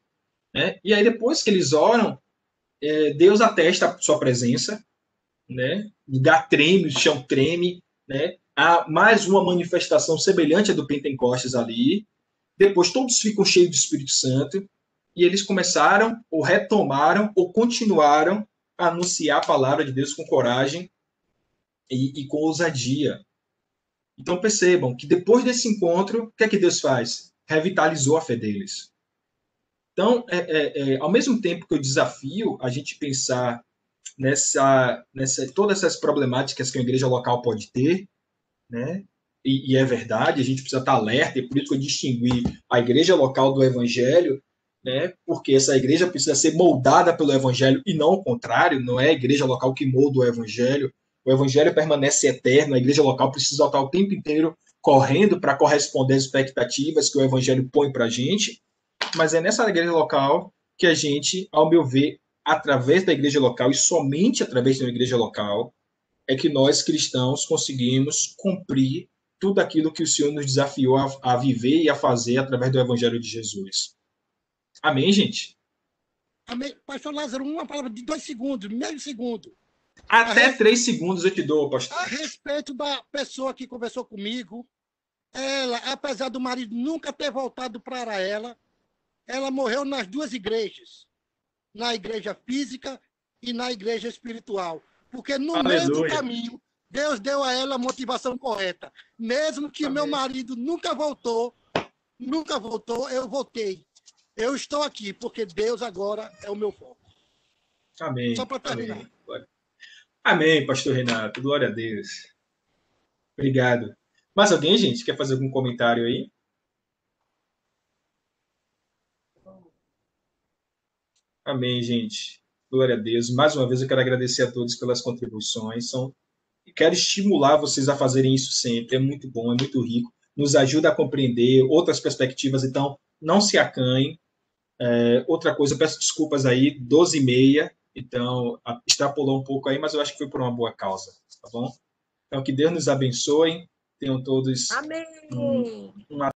Né? E aí, depois que eles oram, Deus atesta a sua presença, né? O lugar treme, o chão treme, né? Há mais uma manifestação semelhante à do Pentecostes ali. Depois todos ficam cheios do Espírito Santo e eles começaram, ou retomaram, ou continuaram a anunciar a palavra de Deus com coragem e com ousadia. Então percebam que depois desse encontro, o que é que Deus faz? Revitalizou a fé deles. Então, ao mesmo tempo que eu desafio a gente pensar nessa todas essas problemáticas que a igreja local pode ter, né? E é verdade, a gente precisa estar alerta, e por isso que eu distingui a igreja local do evangelho, né? Porque essa igreja precisa ser moldada pelo evangelho e não o contrário, não é a igreja local que molda o evangelho permanece eterno, a igreja local precisa estar o tempo inteiro correndo para corresponder às expectativas que o evangelho põe para a gente, mas é nessa igreja local que a gente, ao meu ver, através da igreja local e somente através da igreja local, é que nós cristãos conseguimos cumprir tudo aquilo que o Senhor nos desafiou a viver e a fazer através do Evangelho de Jesus. Amém, gente? Amém. Pastor Lázaro, uma palavra de 2 segundos, meio segundo. Até 3 segundos eu te dou, pastor. A respeito da pessoa que conversou comigo, ela, apesar do marido nunca ter voltado para ela morreu nas 2 igrejas. Na igreja física e na igreja espiritual. Porque no meio do caminho, Deus deu a ela a motivação correta. Mesmo que meu marido nunca voltou, eu voltei. Eu estou aqui, porque Deus agora é o meu foco. Amém. Só para terminar. Amém, pastor Renato. Glória a Deus. Obrigado. Mais alguém, gente, quer fazer algum comentário aí? Amém, gente. Glória a Deus. Mais uma vez eu quero agradecer a todos pelas contribuições. Quero estimular vocês a fazerem isso sempre. É muito bom, é muito rico. Nos ajuda a compreender outras perspectivas. Então, não se acanhem. Outra coisa, eu peço desculpas aí, 12h30. Então, extrapolou um pouco aí, mas eu acho que foi por uma boa causa. Tá bom? Então, que Deus nos abençoe. Tenham todos Amém. uma